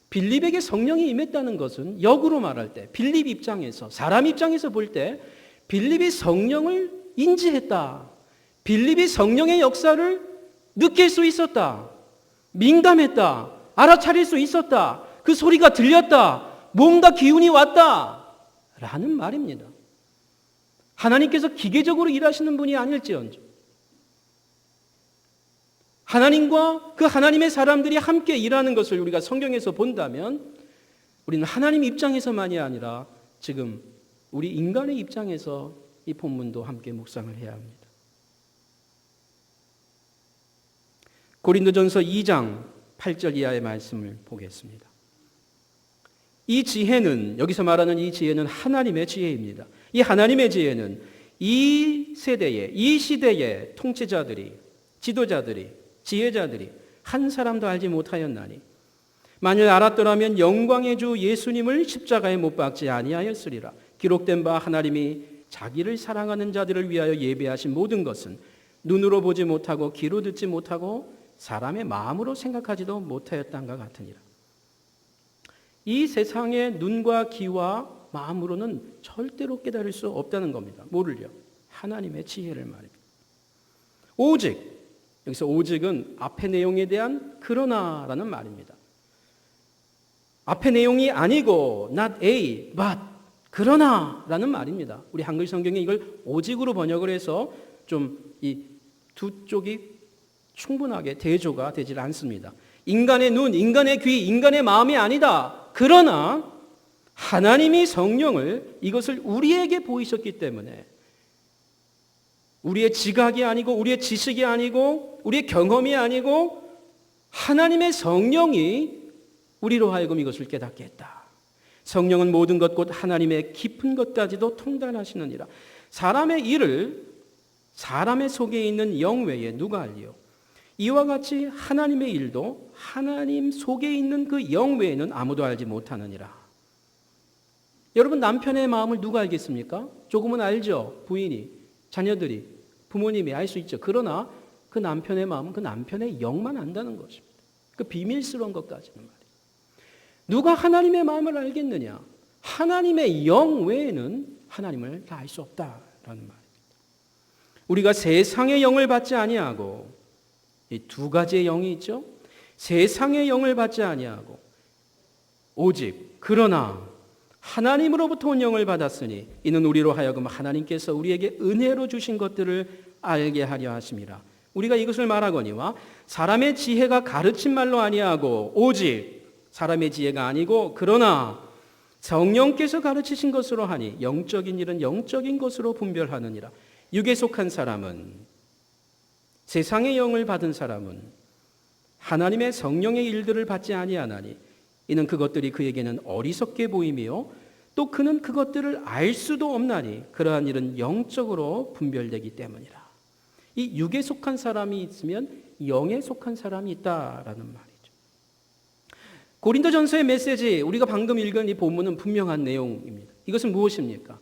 빌립에게 성령이 임했다는 것은 역으로 말할 때 빌립 입장에서 사람 입장에서 볼 때 빌립이 성령을 인지했다. 빌립이 성령의 역사를 느낄 수 있었다. 민감했다. 알아차릴 수 있었다. 그 소리가 들렸다. 뭔가 기운이 왔다. 라는 말입니다. 하나님께서 기계적으로 일하시는 분이 아닐지언정 하나님과 그 하나님의 사람들이 함께 일하는 것을 우리가 성경에서 본다면 우리는 하나님 입장에서만이 아니라 지금 우리 인간의 입장에서 이 본문도 함께 묵상을 해야 합니다. 고린도전서 2장 8절 이하의 말씀을 보겠습니다. 이 지혜는, 여기서 말하는 이 지혜는 하나님의 지혜입니다. 이 하나님의 지혜는 이 세대에, 이 시대의 통치자들이, 지도자들이, 지혜자들이 한 사람도 알지 못하였나니 만일 알았더라면 영광의 주 예수님을 십자가에 못 박지 아니하였으리라. 기록된 바 하나님이 자기를 사랑하는 자들을 위하여 예배하신 모든 것은 눈으로 보지 못하고 귀로 듣지 못하고 사람의 마음으로 생각하지도 못하였단가 같으니라. 이 세상의 눈과 귀와 마음으로는 절대로 깨달을 수 없다는 겁니다. 뭐를요? 하나님의 지혜를 말입니다. 오직, 여기서 오직은 앞의 내용에 대한 그러나라는 말입니다. 앞의 내용이 아니고 not A, but 그러나라는 말입니다. 우리 한글 성경에 이걸 오직으로 번역을 해서 좀 이 두 쪽이 충분하게 대조가 되질 않습니다. 인간의 눈, 인간의 귀, 인간의 마음이 아니다. 그러나 하나님이 성령을 이것을 우리에게 보이셨기 때문에 우리의 지각이 아니고 우리의 지식이 아니고 우리의 경험이 아니고 하나님의 성령이 우리로 하여금 이것을 깨닫게 했다. 성령은 모든 것 곧 하나님의 깊은 것까지도 통달하시느니라. 사람의 일을 사람의 속에 있는 영 외에 누가 알리요? 이와 같이 하나님의 일도 하나님 속에 있는 그 영 외에는 아무도 알지 못하느니라. 여러분, 남편의 마음을 누가 알겠습니까? 조금은 알죠. 부인이, 자녀들이, 부모님이 알 수 있죠. 그러나 그 남편의 마음은 그 남편의 영만 안다는 것입니다. 그 비밀스러운 것까지는 말이에요. 누가 하나님의 마음을 알겠느냐? 하나님의 영 외에는 하나님을 다 알 수 없다라는 말입니다. 우리가 세상의 영을 받지 아니하고, 이 두 가지의 영이 있죠. 세상의 영을 받지 아니하고 오직 그러나 하나님으로부터 온 영을 받았으니 이는 우리로 하여금 하나님께서 우리에게 은혜로 주신 것들을 알게 하려 하심이라. 우리가 이것을 말하거니와 사람의 지혜가 가르친 말로 아니하고 오직 사람의 지혜가 아니고 그러나 성령께서 가르치신 것으로 하니 영적인 일은 영적인 것으로 분별하느니라. 육에 속한 사람은, 세상의 영을 받은 사람은 하나님의 성령의 일들을 받지 아니하나니 이는 그것들이 그에게는 어리석게 보이며 또 그는 그것들을 알 수도 없나니 그러한 일은 영적으로 분별되기 때문이라. 이 육에 속한 사람이 있으면 영에 속한 사람이 있다라는 말이죠. 고린도전서의 메시지, 우리가 방금 읽은 이 본문은 분명한 내용입니다. 이것은 무엇입니까?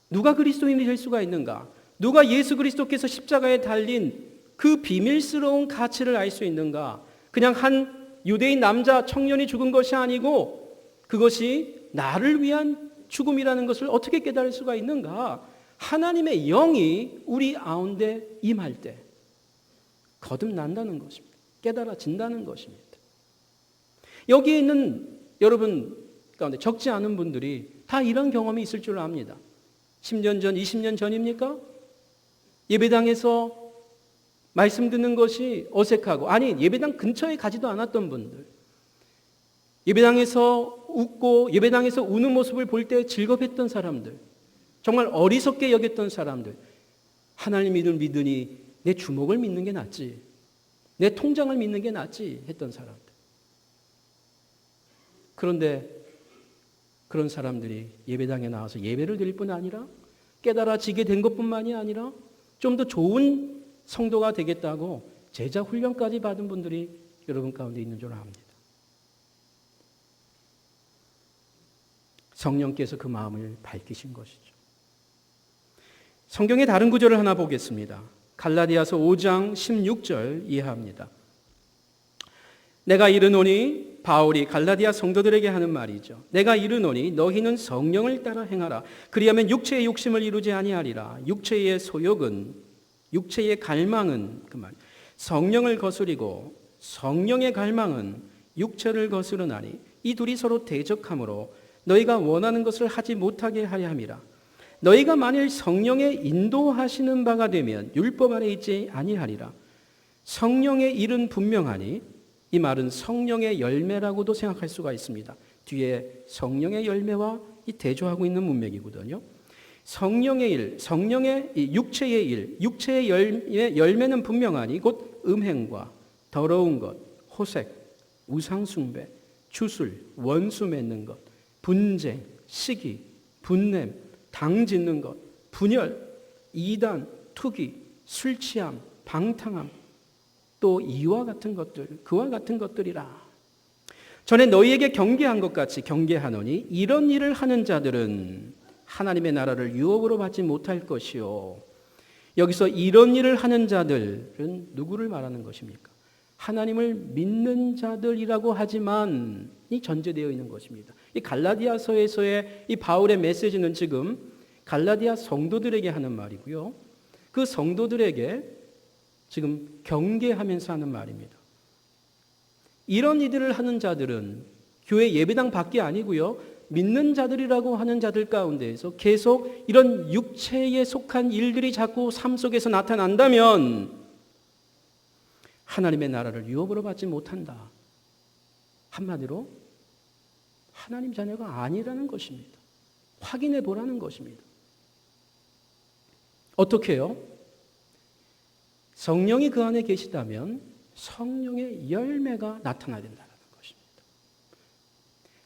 누가 그리스도인이 될 수가 있는가? 누가 예수 그리스도께서 십자가에 달린 그 비밀스러운 가치를 알 수 있는가? 그냥 한 유대인 남자 청년이 죽은 것이 아니고 그것이 나를 위한 죽음이라는 것을 어떻게 깨달을 수가 있는가? 하나님의 영이 우리 가운데 임할 때 거듭난다는 것입니다. 깨달아진다는 것입니다. 여기에 있는 여러분 가운데 적지 않은 분들이 다 이런 경험이 있을 줄 압니다. 10년 전, 20년 전입니까? 예배당에서 말씀 듣는 것이 어색하고, 아니 예배당 근처에 가지도 않았던 분들, 예배당에서 웃고 예배당에서 우는 모습을 볼 때 즐겁했던 사람들, 정말 어리석게 여겼던 사람들, 하나님 믿으니 내 주먹을 믿는 게 낫지, 내 통장을 믿는 게 낫지 했던 사람들. 그런데 그런 사람들이 예배당에 나와서 예배를 드릴 뿐 아니라 깨달아지게 된 것뿐만이 아니라 좀 더 좋은 성도가 되겠다고 제자 훈련까지 받은 분들이 여러분 가운데 있는 줄 압니다. 성령께서 그 마음을 밝히신 것이죠. 성경의 다른 구절을 하나 보겠습니다. 갈라디아서 5장 16절 이해합니다. 내가 이르노니, 바울이 갈라디아 성도들에게 하는 말이죠. 내가 이르노니 너희는 성령을 따라 행하라. 그리하면 육체의 욕심을 이루지 아니하리라. 육체의 소욕은, 육체의 갈망은, 그 말, 성령을 거스리고 성령의 갈망은 육체를 거스르나니 이 둘이 서로 대적하므로 너희가 원하는 것을 하지 못하게 하려 함이라. 너희가 만일 성령의 인도하시는 바가 되면 율법 아래 있지 아니하리라. 성령의 일은 분명하니, 이 말은 성령의 열매라고도 생각할 수가 있습니다. 뒤에 성령의 열매와 이 대조하고 있는 문맥이거든요. 성령의 일, 성령의 육체의 일, 육체의 열매는 분명하니 곧 음행과 더러운 것, 호색, 우상숭배, 주술, 원수 맺는 것, 분쟁, 시기, 분냄, 당 짓는 것, 분열, 이단, 투기, 술 취함, 방탕함, 또 이와 같은 것들, 그와 같은 것들이라. 전에 너희에게 경계한 것 같이 경계하노니 이런 일을 하는 자들은 하나님의 나라를 유업으로 받지 못할 것이요. 여기서 이런 일을 하는 자들은 누구를 말하는 것입니까? 하나님을 믿는 자들이라고 하지만 이 전제되어 있는 것입니다. 이 갈라디아서에서의 이 바울의 메시지는 지금 갈라디아 성도들에게 하는 말이고요. 그 성도들에게 지금 경계하면서 하는 말입니다. 이런 일들을 하는 자들은 교회 예배당 밖이 아니고요. 믿는 자들이라고 하는 자들 가운데에서 계속 이런 육체에 속한 일들이 자꾸 삶 속에서 나타난다면 하나님의 나라를 유업으로 받지 못한다. 한마디로 하나님 자녀가 아니라는 것입니다. 확인해 보라는 것입니다. 어떻게 해요? 성령이 그 안에 계시다면 성령의 열매가 나타나야 된다는 것입니다.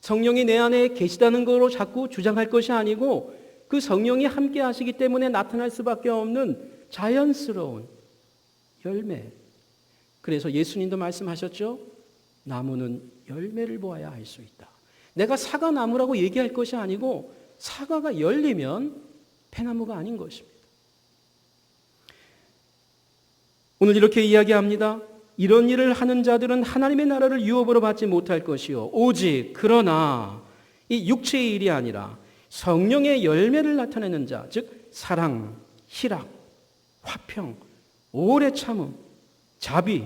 성령이 내 안에 계시다는 것으로 자꾸 주장할 것이 아니고 그 성령이 함께 하시기 때문에 나타날 수밖에 없는 자연스러운 열매. 그래서 예수님도 말씀하셨죠. 나무는 열매를 보아야 알 수 있다. 내가 사과나무라고 얘기할 것이 아니고 사과가 열리면 배나무가 아닌 것입니다. 오늘 이렇게 이야기합니다. 이런 일을 하는 자들은 하나님의 나라를 유업으로 받지 못할 것이요. 오직 그러나 이 육체의 일이 아니라 성령의 열매를 나타내는 자, 즉 사랑, 희락, 화평, 오래 참음, 자비,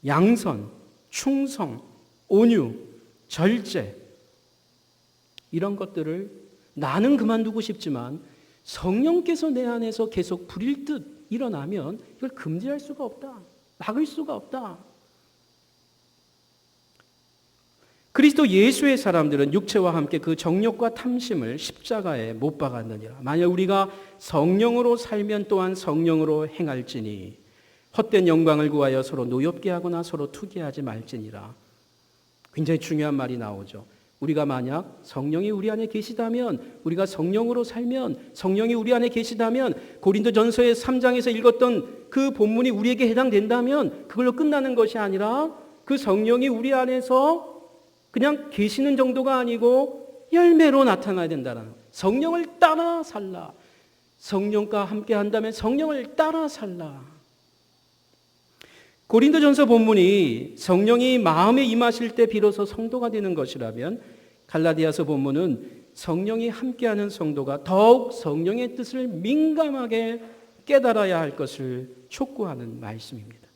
양선, 충성, 온유, 절제, 이런 것들을 나는 그만두고 싶지만 성령께서 내 안에서 계속 부릴 듯 일어나면 이걸 금지할 수가 없다. 막을 수가 없다. 그리스도 예수의 사람들은 육체와 함께 그 정욕과 탐심을 십자가에 못 박았느니라. 만약 우리가 성령으로 살면 또한 성령으로 행할지니 헛된 영광을 구하여 서로 노엽게 하거나 서로 투기하지 말지니라. 굉장히 중요한 말이 나오죠. 우리가 만약 성령이 우리 안에 계시다면, 우리가 성령으로 살면, 성령이 우리 안에 계시다면, 고린도전서의 3장에서 읽었던 그 본문이 우리에게 해당된다면 그걸로 끝나는 것이 아니라 그 성령이 우리 안에서 그냥 계시는 정도가 아니고 열매로 나타나야 된다는 거예요. 성령을 따라 살라. 성령과 함께 한다면 성령을 따라 살라. 고린도전서 본문이 성령이 마음에 임하실 때 비로소 성도가 되는 것이라면 갈라디아서 본문은 성령이 함께하는 성도가 더욱 성령의 뜻을 민감하게 깨달아야 할 것을 촉구하는 말씀입니다.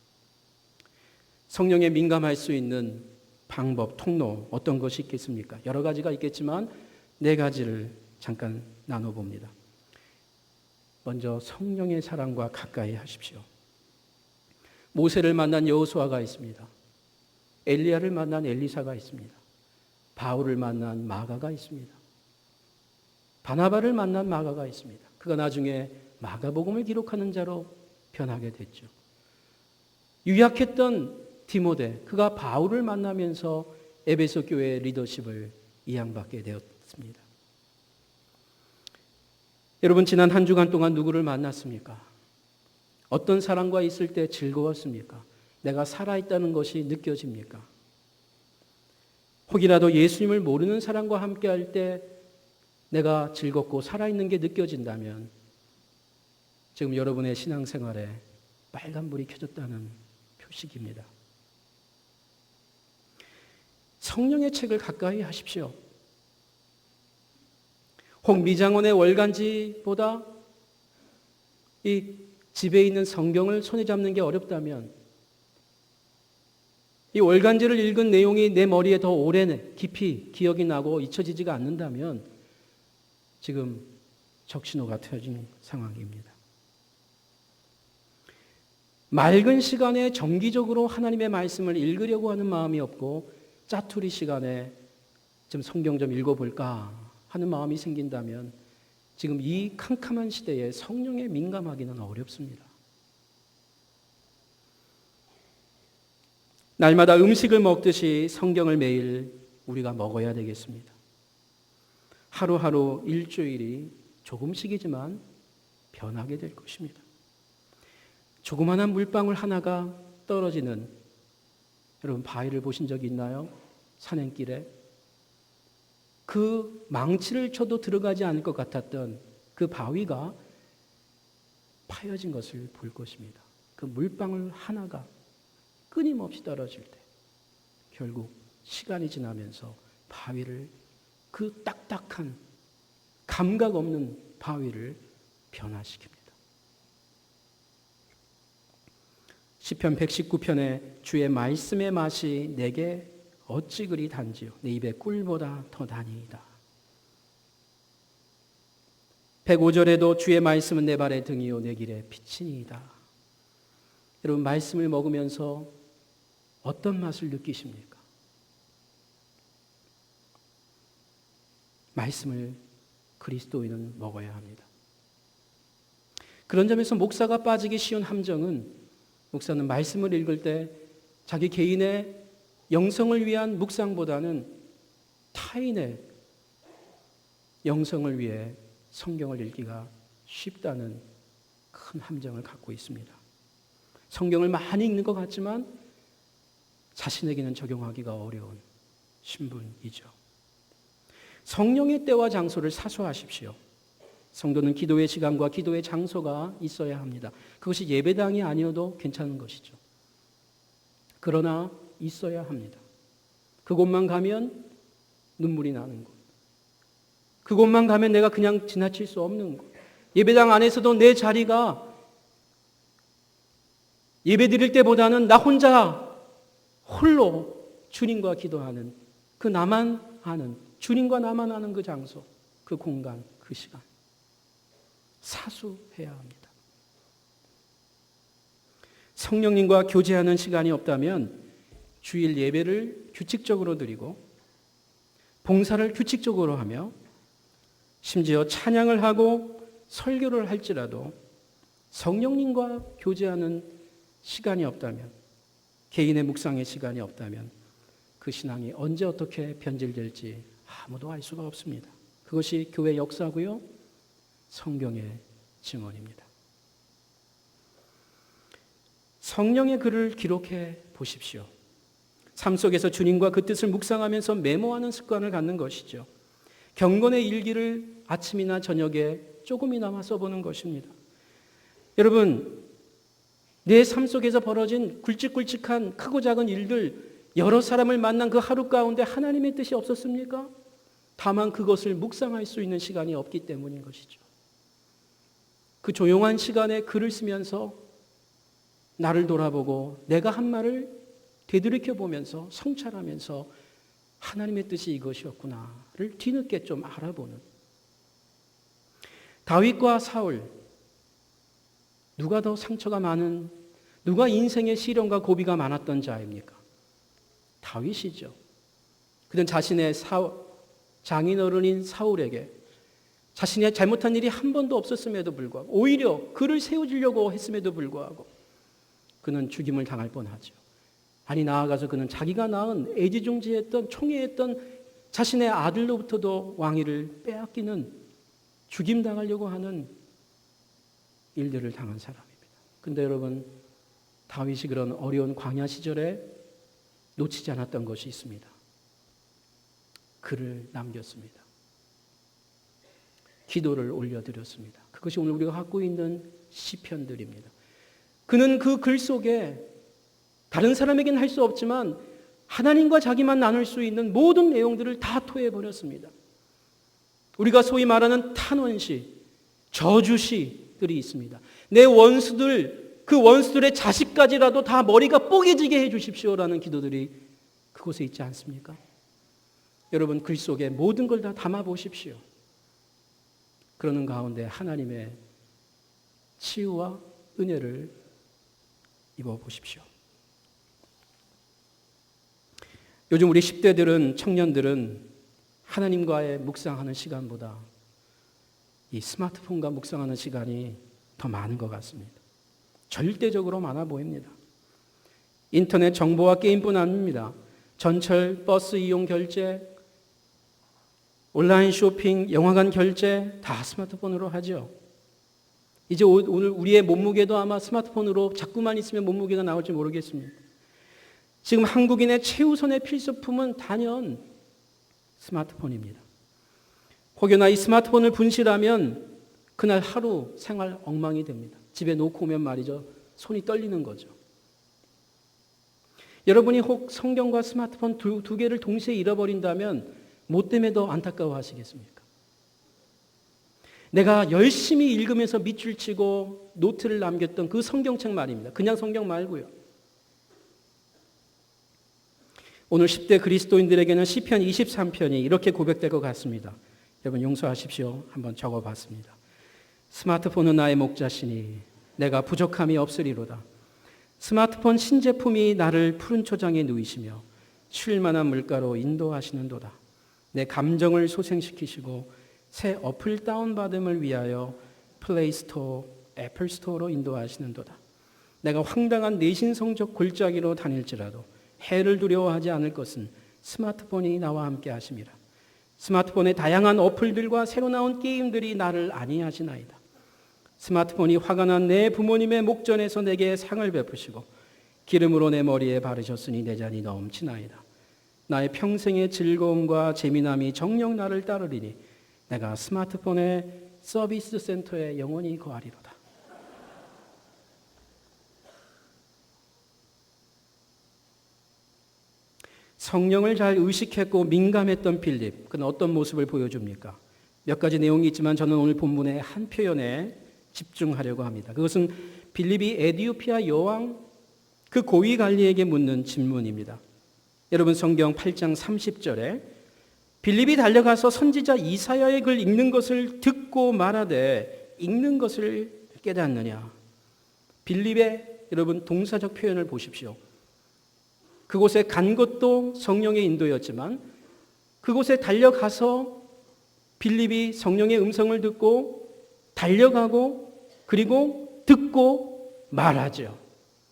성령에 민감할 수 있는 방법, 통로 어떤 것이 있겠습니까? 여러 가지가 있겠지만 4가지를 잠깐 나눠봅니다. 먼저 성령의 사랑과 가까이 하십시오. 모세를 만난 여호수아가 있습니다. 엘리야를 만난 엘리사가 있습니다. 바울을 만난 마가가 있습니다. 바나바를 만난 마가가 있습니다. 그가 나중에 마가복음을 기록하는 자로 변하게 됐죠. 유약했던 디모데, 그가 바울을 만나면서 에베소 교회의 리더십을 이양받게 되었습니다. 여러분, 지난 한 주간 동안 누구를 만났습니까? 어떤 사람과 있을 때 즐거웠습니까? 내가 살아있다는 것이 느껴집니까? 혹이라도 예수님을 모르는 사람과 함께 할 때 내가 즐겁고 살아있는 게 느껴진다면 지금 여러분의 신앙생활에 빨간불이 켜졌다는 표식입니다. 성령의 책을 가까이 하십시오. 혹 미장원의 월간지보다 이 집에 있는 성경을 손에 잡는 게 어렵다면 이 월간지를 읽은 내용이 내 머리에 더 오래 깊이 기억이 나고 잊혀지지가 않는다면 지금 적신호가 터진 상황입니다. 맑은 시간에 정기적으로 하나님의 말씀을 읽으려고 하는 마음이 없고 짜투리 시간에 좀 성경 좀 읽어볼까 하는 마음이 생긴다면 지금 이 캄캄한 시대에 성령에 민감하기는 어렵습니다. 날마다 음식을 먹듯이 성경을 매일 우리가 먹어야 되겠습니다. 하루하루 일주일이 조금씩이지만 변하게 될 것입니다. 조그마한 물방울 하나가 떨어지는, 여러분 바위를 보신 적이 있나요? 산행길에 그 망치를 쳐도 들어가지 않을 것 같았던 그 바위가 파여진 것을 볼 것입니다. 그 물방울 하나가 끊임없이 떨어질 때 결국 시간이 지나면서 바위를, 그 딱딱한 감각 없는 바위를 변화시킵니다. 시편 119편에 주의 말씀의 맛이 내게 어찌 그리 단지요 내 입에 꿀보다 더 다니이다. 105절에도 주의 말씀은 내 발의 등이요 내 길의 빛이니이다. 여러분, 말씀을 먹으면서 어떤 맛을 느끼십니까? 말씀을 그리스도인은 먹어야 합니다. 그런 점에서 목사가 빠지기 쉬운 함정은, 목사는 말씀을 읽을 때 자기 개인의 영성을 위한 묵상보다는 타인의 영성을 위해 성경을 읽기가 쉽다는 큰 함정을 갖고 있습니다. 성경을 많이 읽는 것 같지만 자신에게는 적용하기가 어려운 신분이죠. 성령의 때와 장소를 사수하십시오. 성도는 기도의 시간과 기도의 장소가 있어야 합니다. 그것이 예배당이 아니어도 괜찮은 것이죠. 그러나 있어야 합니다. 그곳만 가면 눈물이 나는 곳. 그곳만 가면 내가 그냥 지나칠 수 없는 곳. 예배당 안에서도 내 자리가 예배 드릴 때보다는 나 혼자 홀로 주님과 기도하는, 그 나만 아는, 주님과 나만 아는 그 장소, 그 공간, 그 시간 사수해야 합니다. 성령님과 교제하는 시간이 없다면 주일 예배를 규칙적으로 드리고 봉사를 규칙적으로 하며 심지어 찬양을 하고 설교를 할지라도 성령님과 교제하는 시간이 없다면, 개인의 묵상의 시간이 없다면 그 신앙이 언제 어떻게 변질될지 아무도 알 수가 없습니다. 그것이 교회 역사고요, 성경의 증언입니다. 성령의 글을 기록해 보십시오. 삶 속에서 주님과 그 뜻을 묵상하면서 메모하는 습관을 갖는 것이죠. 경건의 일기를 아침이나 저녁에 조금이나마 써보는 것입니다. 여러분, 내 삶 속에서 벌어진 굵직굵직한 크고 작은 일들, 여러 사람을 만난 그 하루 가운데 하나님의 뜻이 없었습니까? 다만 그것을 묵상할 수 있는 시간이 없기 때문인 것이죠. 그 조용한 시간에 글을 쓰면서 나를 돌아보고 내가 한 말을 되돌이켜 보면서 성찰하면서 하나님의 뜻이 이것이었구나를 뒤늦게 좀 알아보는. 다윗과 사울, 누가 더 상처가 많은, 누가 인생의 시련과 고비가 많았던 자입니까? 다윗이죠. 그는 자신의 장인어른인 사울에게 자신이 잘못한 일이 한 번도 없었음에도 불구하고 오히려 그를 세워주려고 했음에도 불구하고 그는 죽임을 당할 뻔하죠. 아니 나아가서 그는 자기가 낳은 애지중지했던 총애했던 자신의 아들로부터도 왕위를 빼앗기는 죽임당하려고 하는 일들을 당한 사람입니다. 근데 여러분 다윗이 그런 어려운 광야 시절에 놓치지 않았던 것이 있습니다. 글을 남겼습니다. 기도를 올려드렸습니다. 그것이 오늘 우리가 갖고 있는 시편들입니다. 그는 그 글 속에 다른 사람에게는 할 수 없지만 하나님과 자기만 나눌 수 있는 모든 내용들을 다 토해버렸습니다. 우리가 소위 말하는 탄원시, 저주시들이 있습니다. 내 원수들, 그 원수들의 자식까지라도 다 머리가 뽀개지게 해주십시오라는 기도들이 그곳에 있지 않습니까? 여러분 글 속에 모든 걸 다 담아보십시오. 그러는 가운데 하나님의 치유와 은혜를 입어보십시오. 요즘 우리 10대들은, 청년들은 하나님과의 묵상하는 시간보다 이 스마트폰과 묵상하는 시간이 더 많은 것 같습니다. 절대적으로 많아 보입니다. 인터넷 정보와 게임뿐 아닙니다. 전철, 버스 이용 결제, 온라인 쇼핑, 영화관 결제 다 스마트폰으로 하죠. 이제 오늘 우리의 몸무게도 아마 스마트폰으로 자꾸만 있으면 몸무게가 나올지 모르겠습니다. 지금 한국인의 최우선의 필수품은 단연 스마트폰입니다. 혹여나 이 스마트폰을 분실하면 그날 하루 생활 엉망이 됩니다. 집에 놓고 오면 말이죠. 손이 떨리는 거죠. 여러분이 혹 성경과 스마트폰 두 개를 동시에 잃어버린다면 뭐 때문에 더 안타까워하시겠습니까? 내가 열심히 읽으면서 밑줄 치고 노트를 남겼던 그 성경책 말입니다. 그냥 성경 말고요. 오늘 10대 그리스도인들에게는 시편 23편이 이렇게 고백될 것 같습니다. 여러분 용서하십시오. 한번 적어봤습니다. 스마트폰은 나의 목자시니 내가 부족함이 없으리로다. 스마트폰 신제품이 나를 푸른 초장에 누이시며 쉴만한 물가로 인도하시는도다. 내 감정을 소생시키시고 새 어플 다운받음을 위하여 플레이스토어, 애플스토어로 인도하시는도다. 내가 황당한 내신 성적 골짜기로 다닐지라도 해를 두려워하지 않을 것은 스마트폰이 나와 함께 하심이라. 스마트폰의 다양한 어플들과 새로 나온 게임들이 나를 안위하시나이다. 스마트폰이 화가 난 내 부모님의 목전에서 내게 상을 베푸시고 기름으로 내 머리에 바르셨으니 내 잔이 넘치나이다. 나의 평생의 즐거움과 재미남이 정녕 나를 따르리니 내가 스마트폰의 서비스 센터에 영원히 거하리로다. 성령을 잘 의식했고 민감했던 빌립, 그는 어떤 모습을 보여줍니까? 몇 가지 내용이 있지만 저는 오늘 본문의 한 표현에 집중하려고 합니다. 그것은 빌립이 에디오피아 여왕 그 고위 관리에게 묻는 질문입니다. 여러분 성경 8장 30절에 빌립이 달려가서 선지자 이사야의 글 읽는 것을 듣고 말하되 읽는 것을 깨닫느냐. 빌립의 여러분 동사적 표현을 보십시오. 그곳에 간 것도 성령의 인도였지만 그곳에 달려가서 빌립이 성령의 음성을 듣고 달려가고 그리고 듣고 말하죠.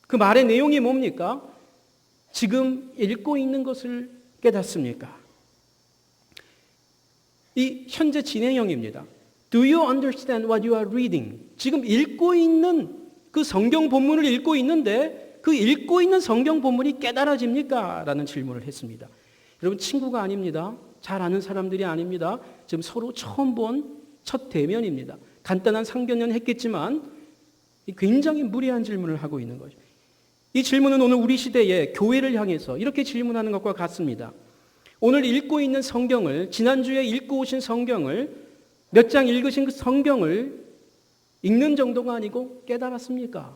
그 말의 내용이 뭡니까? 지금 읽고 있는 것을 깨닫습니까? 이 현재 진행형입니다. Do you understand what you are reading? 지금 읽고 있는 그 성경 본문을 읽고 있는데 그 읽고 있는 성경 본문이 깨달아집니까? 라는 질문을 했습니다. 여러분 친구가 아닙니다. 잘 아는 사람들이 아닙니다. 지금 서로 처음 본 첫 대면입니다. 간단한 상견례는 했겠지만 굉장히 무리한 질문을 하고 있는 거죠. 이 질문은 오늘 우리 시대에 교회를 향해서 이렇게 질문하는 것과 같습니다. 오늘 읽고 있는 성경을, 지난주에 읽고 오신 성경을, 몇 장 읽으신 그 성경을 읽는 정도가 아니고 깨달았습니까?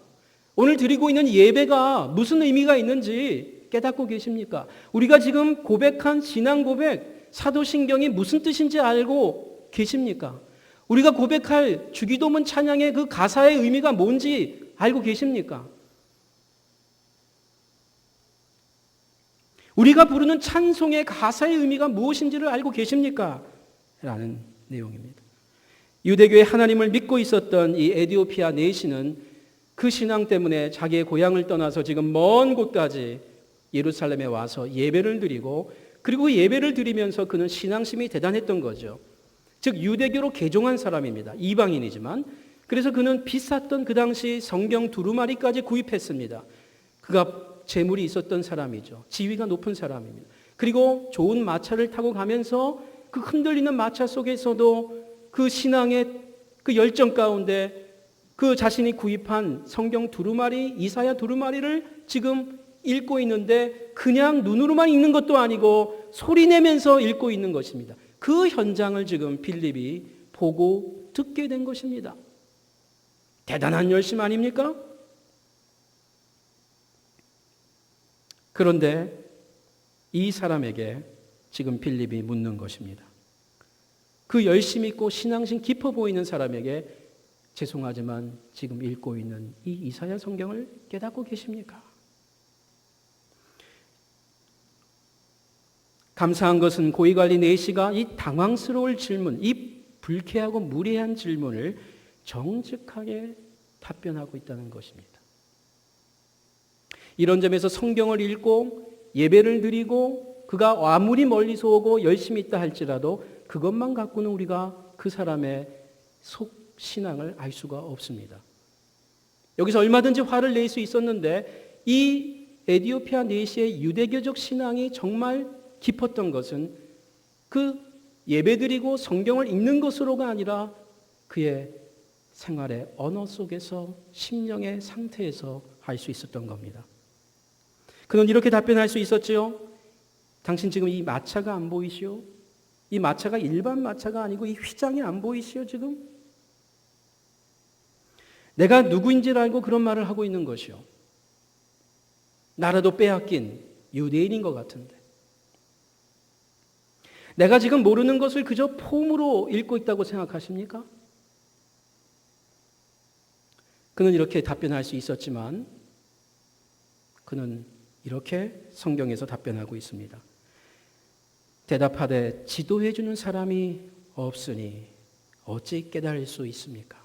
오늘 드리고 있는 예배가 무슨 의미가 있는지 깨닫고 계십니까? 우리가 지금 고백한 신앙 고백, 사도신경이 무슨 뜻인지 알고 계십니까? 우리가 고백할 주기도문 찬양의 그 가사의 의미가 뭔지 알고 계십니까? 우리가 부르는 찬송의 가사의 의미가 무엇인지를 알고 계십니까? 라는 내용입니다. 유대교의 하나님을 믿고 있었던 이 에디오피아 내시는 그 신앙 때문에 자기의 고향을 떠나서 지금 먼 곳까지 예루살렘에 와서 예배를 드리고, 그리고 예배를 드리면서 그는 신앙심이 대단했던 거죠. 즉 유대교로 개종한 사람입니다. 이방인이지만. 그래서 그는 비쌌던 그 당시 성경 두루마리까지 구입했습니다. 그가 재물이 있었던 사람이죠. 지위가 높은 사람입니다. 그리고 좋은 마차를 타고 가면서 그 흔들리는 마차 속에서도 그 신앙의 그 열정 가운데 그 자신이 구입한 성경 두루마리, 이사야 두루마리를 지금 읽고 있는데, 그냥 눈으로만 읽는 것도 아니고 소리 내면서 읽고 있는 것입니다. 그 현장을 지금 빌립이 보고 듣게 된 것입니다. 대단한 열심 아닙니까? 그런데 이 사람에게 지금 빌립이 묻는 것입니다. 그 열심 있고 신앙심 깊어 보이는 사람에게, 죄송하지만 지금 읽고 있는 이 이사야 성경을 깨닫고 계십니까? 감사한 것은 고위관리 내시가 이 당황스러울 질문, 이 불쾌하고 무례한 질문을 정직하게 답변하고 있다는 것입니다. 이런 점에서 성경을 읽고 예배를 드리고 그가 아무리 멀리서 오고 열심히 있다 할지라도 그것만 갖고는 우리가 그 사람의 속 신앙을 알 수가 없습니다. 여기서 얼마든지 화를 낼 수 있었는데 이 에디오피아 내시의 유대교적 신앙이 정말 깊었던 것은 그 예배드리고 성경을 읽는 것으로가 아니라 그의 생활의 언어 속에서, 심령의 상태에서 할 수 있었던 겁니다. 그는 이렇게 답변할 수 있었지요. 당신 지금 이 마차가 안 보이시오? 이 마차가 일반 마차가 아니고 이 휘장이 안 보이시오 지금? 내가 누구인지를 알고 그런 말을 하고 있는 것이요. 나라도 빼앗긴 유대인인 것 같은데. 내가 지금 모르는 것을 그저 폼으로 읽고 있다고 생각하십니까? 그는 이렇게 답변할 수 있었지만 그는 이렇게 성경에서 답변하고 있습니다. 대답하되 지도해 주는 사람이 없으니 어찌 깨달을 수 있습니까?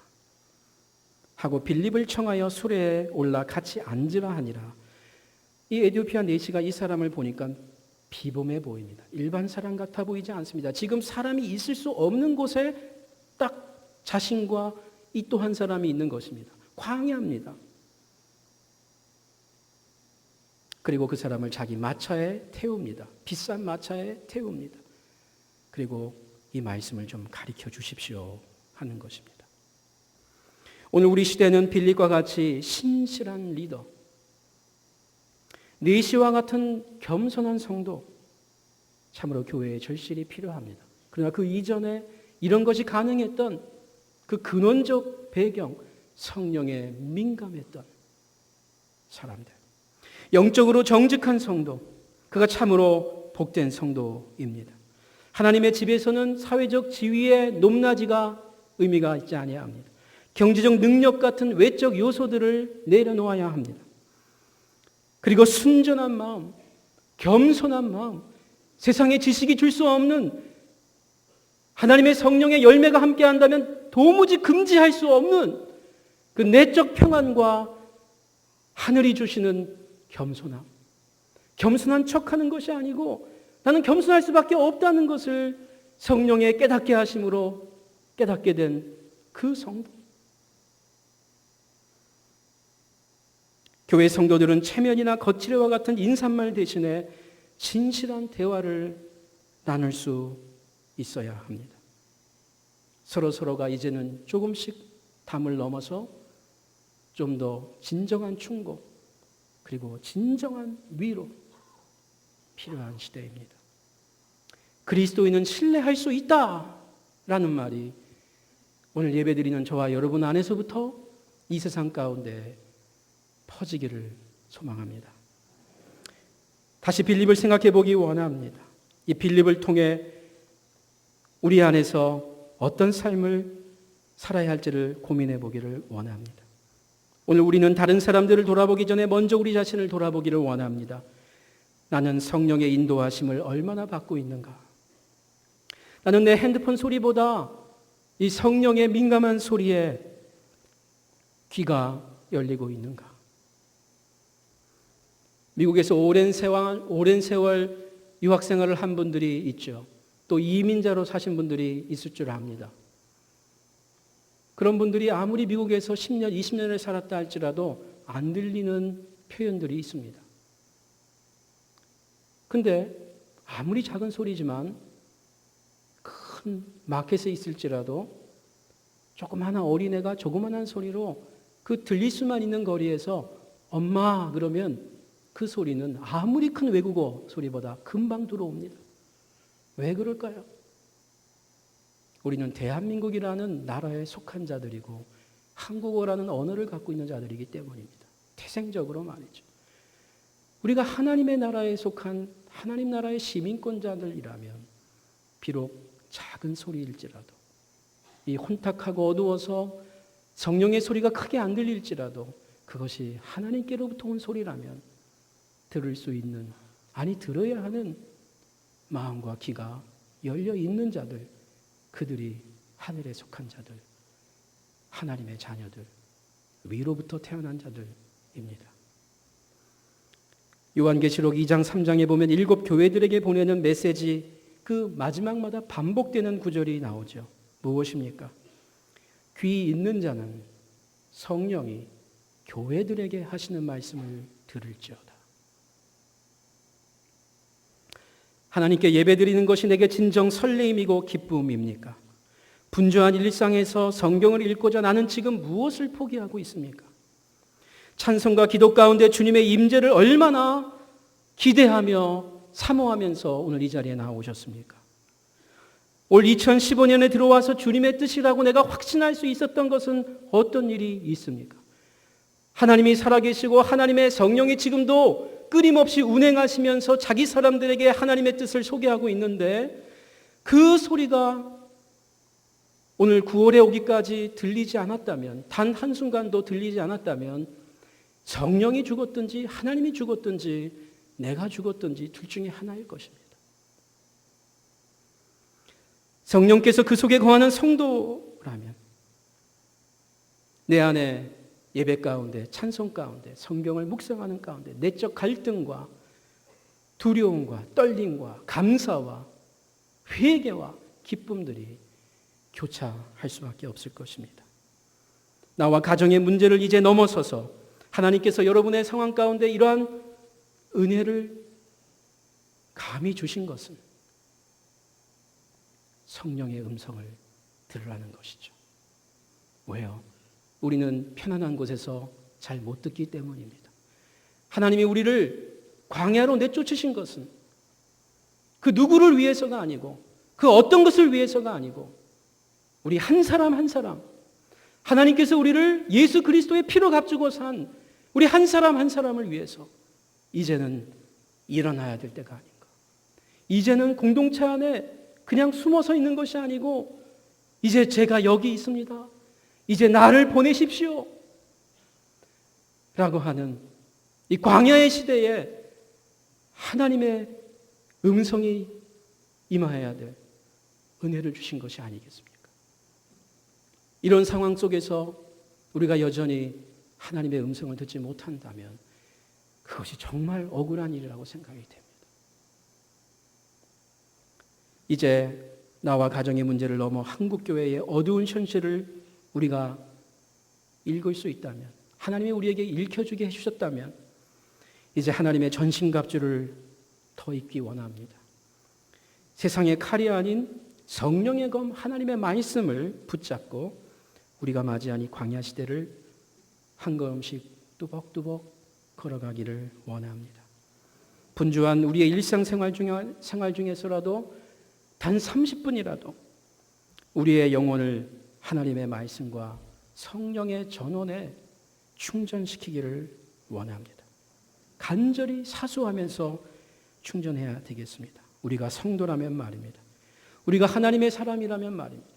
하고 빌립을 청하여 수레에 올라 같이 앉으라 하니라. 이 에디오피아 내시가 이 사람을 보니까 비범해 보입니다. 일반 사람 같아 보이지 않습니다. 지금 사람이 있을 수 없는 곳에 딱 자신과 이 또 한 사람이 있는 것입니다. 광야입니다. 그리고 그 사람을 자기 마차에 태웁니다. 비싼 마차에 태웁니다. 그리고 이 말씀을 좀 가르쳐 주십시오 하는 것입니다. 오늘 우리 시대는 빌립과 같이 신실한 리더, 내시와 같은 겸손한 성도, 참으로 교회에 절실히 필요합니다. 그러나 그 이전에 이런 것이 가능했던 그 근원적 배경, 성령에 민감했던 사람들, 영적으로 정직한 성도, 그가 참으로 복된 성도입니다. 하나님의 집에서는 사회적 지위의 높낮이가 의미가 있지 아니합니다. 경제적 능력 같은 외적 요소들을 내려놓아야 합니다. 그리고 순전한 마음, 겸손한 마음, 세상의 지식이 줄 수 없는 하나님의 성령의 열매가 함께한다면 도무지 금지할 수 없는 그 내적 평안과 하늘이 주시는 겸손함. 겸손한 척하는 것이 아니고 나는 겸손할 수밖에 없다는 것을 성령의 깨닫게 하심으로 깨닫게 된 그 성도. 교회 성도들은 체면이나 거칠애와 같은 인사말 대신에 진실한 대화를 나눌 수 있어야 합니다. 서로가 이제는 조금씩 담을 넘어서 좀 더 진정한 충고, 그리고 진정한 위로 필요한 시대입니다. 그리스도인은 신뢰할 수 있다라는 말이 오늘 예배드리는 저와 여러분 안에서부터 이 세상 가운데 퍼지기를 소망합니다. 다시 빌립을 생각해 보기 원합니다. 이 빌립을 통해 우리 안에서 어떤 삶을 살아야 할지를 고민해 보기를 원합니다. 오늘 우리는 다른 사람들을 돌아보기 전에 먼저 우리 자신을 돌아보기를 원합니다. 나는 성령의 인도하심을 얼마나 받고 있는가? 나는 내 핸드폰 소리보다 이 성령의 민감한 소리에 귀가 열리고 있는가? 미국에서 오랜 세월 유학 생활을 한 분들이 있죠. 또 이민자로 사신 분들이 있을 줄 압니다. 그런 분들이 아무리 미국에서 10년, 20년을 살았다 할지라도 안 들리는 표현들이 있습니다. 근데 아무리 작은 소리지만 큰 마켓에 있을지라도 조그마한 어린애가 조그마한 소리로 그 들릴 수만 있는 거리에서 엄마 그러면 그 소리는 아무리 큰 외국어 소리보다 금방 들어옵니다. 왜 그럴까요? 우리는 대한민국이라는 나라에 속한 자들이고 한국어라는 언어를 갖고 있는 자들이기 때문입니다. 태생적으로 말이죠. 우리가 하나님의 나라에 속한 하나님 나라의 시민권자들이라면 비록 작은 소리일지라도 이 혼탁하고 어두워서 성령의 소리가 크게 안 들릴지라도 그것이 하나님께로부터 온 소리라면 들을 수 있는, 아니 들어야 하는 마음과 귀가 열려 있는 자들, 그들이 하늘에 속한 자들, 하나님의 자녀들, 위로부터 태어난 자들입니다. 요한계시록 2장 3장에 보면 7 교회들에게 보내는 메시지 그 마지막마다 반복되는 구절이 나오죠. 무엇입니까? 귀 있는 자는 성령이 교회들에게 하시는 말씀을 들을지어다. 하나님께 예배드리는 것이 내게 진정 설레임이고 기쁨입니까? 분주한 일상에서 성경을 읽고자 나는 지금 무엇을 포기하고 있습니까? 찬송과 기도 가운데 주님의 임재를 얼마나 기대하며 사모하면서 오늘 이 자리에 나오셨습니까? 올 2015년에 들어와서 주님의 뜻이라고 내가 확신할 수 있었던 것은 어떤 일이 있습니까? 하나님이 살아계시고 하나님의 성령이 지금도 끊임없이 운행하시면서 자기 사람들에게 하나님의 뜻을 소개하고 있는데 그 소리가 오늘 9월에 오기까지 들리지 않았다면, 단 한순간도 들리지 않았다면 성령이 죽었든지 하나님이 죽었든지 내가 죽었든지 둘 중에 하나일 것입니다. 성령께서 그 속에 거하는 성도라면 내 안에 예배 가운데, 찬송 가운데, 성경을 묵상하는 가운데 내적 갈등과 두려움과 떨림과 감사와 회개와 기쁨들이 교차할 수밖에 없을 것입니다. 나와 가정의 문제를 이제 넘어서서 하나님께서 여러분의 상황 가운데 이러한 은혜를 감히 주신 것은 성령의 음성을 들으라는 것이죠. 왜요? 우리는 편안한 곳에서 잘 못 듣기 때문입니다. 하나님이 우리를 광야로 내쫓으신 것은 그 누구를 위해서가 아니고 그 어떤 것을 위해서가 아니고 우리 한 사람 한 사람, 하나님께서 우리를 예수 그리스도의 피로 값주고 산 우리 한 사람 한 사람을 위해서 이제는 일어나야 될 때가 아닌가. 이제는 공동체 안에 그냥 숨어서 있는 것이 아니고 이제 제가 여기 있습니다. 이제 나를 보내십시오. 라고 하는 이 광야의 시대에 하나님의 음성이 임하여야 될 은혜를 주신 것이 아니겠습니까? 이런 상황 속에서 우리가 여전히 하나님의 음성을 듣지 못한다면 그것이 정말 억울한 일이라고 생각이 됩니다. 이제 나와 가정의 문제를 넘어 한국교회의 어두운 현실을 우리가 읽을 수 있다면, 하나님이 우리에게 읽혀주게 해주셨다면 이제 하나님의 전신갑주를 더 입기 원합니다. 세상의 칼이 아닌 성령의 검 하나님의 말씀을 붙잡고 우리가 맞이한 이 광야 시대를 한 걸음씩 뚜벅뚜벅 걸어가기를 원합니다. 분주한 우리의 일상생활 중에서라도 단 30분이라도 우리의 영혼을 하나님의 말씀과 성령의 전원에 충전시키기를 원합니다. 간절히 사수하면서 충전해야 되겠습니다. 우리가 성도라면 말입니다. 우리가 하나님의 사람이라면 말입니다.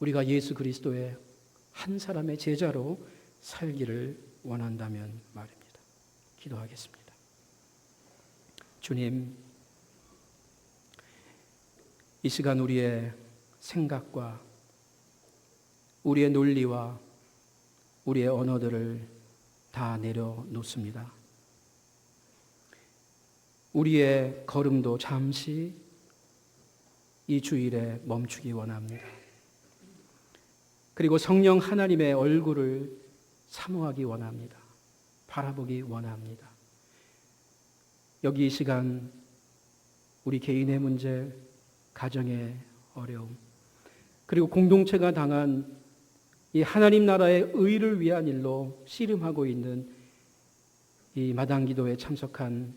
우리가 예수 그리스도의 한 사람의 제자로 살기를 원한다면 말입니다. 기도하겠습니다. 주님, 이 시간 우리의 생각과 우리의 논리와 우리의 언어들을 다 내려놓습니다. 우리의 걸음도 잠시 이 주일에 멈추기 원합니다. 그리고 성령 하나님의 얼굴을 사모하기 원합니다. 바라보기 원합니다. 여기 이 시간 우리 개인의 문제, 가정의 어려움, 그리고 공동체가 당한 이 하나님 나라의 의를 위한 일로 씨름하고 있는 이 마당 기도에 참석한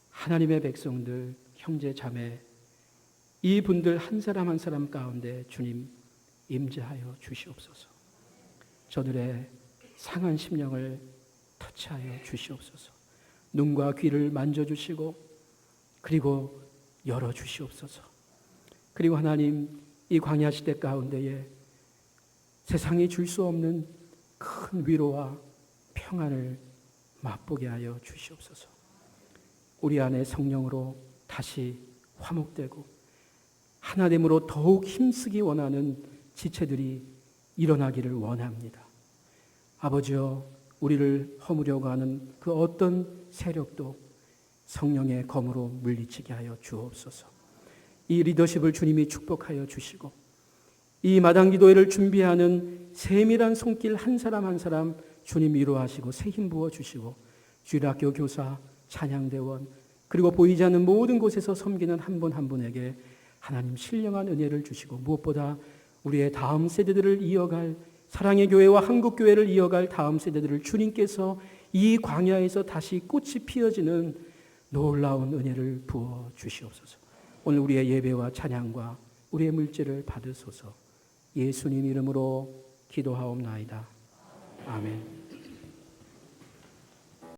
하나님의 백성들, 형제 자매, 이 분들 한 사람 한 사람 가운데 주님 임재하여 주시옵소서. 저들의 상한 심령을 터치하여 주시옵소서. 눈과 귀를 만져주시고 그리고 열어주시옵소서. 그리고 하나님, 이 광야 시대 가운데에 세상이 줄 수 없는 큰 위로와 평안을 맛보게 하여 주시옵소서. 우리 안에 성령으로 다시 화목되고 하나됨으로 더욱 힘쓰기 원하는 지체들이 일어나기를 원합니다. 아버지여, 우리를 허무려고 하는 그 어떤 세력도 성령의 검으로 물리치게 하여 주옵소서. 이 리더십을 주님이 축복하여 주시고 이 마당 기도회를 준비하는 세밀한 손길 한 사람 한 사람 주님 위로하시고 새 힘 부어 주시고 주일학교 교사, 찬양대원, 그리고 보이지 않는 모든 곳에서 섬기는 한 분 한 분에게 하나님 신령한 은혜를 주시고 무엇보다 우리의 다음 세대들을 이어갈 사랑의 교회와 한국교회를 이어갈 다음 세대들을 주님께서 이 광야에서 다시 꽃이 피어지는 놀라운 은혜를 부어 주시옵소서. 오늘 우리의 예배와 찬양과 우리의 물질을 받으소서. 예수님 이름으로 기도하옵나이다. 아멘.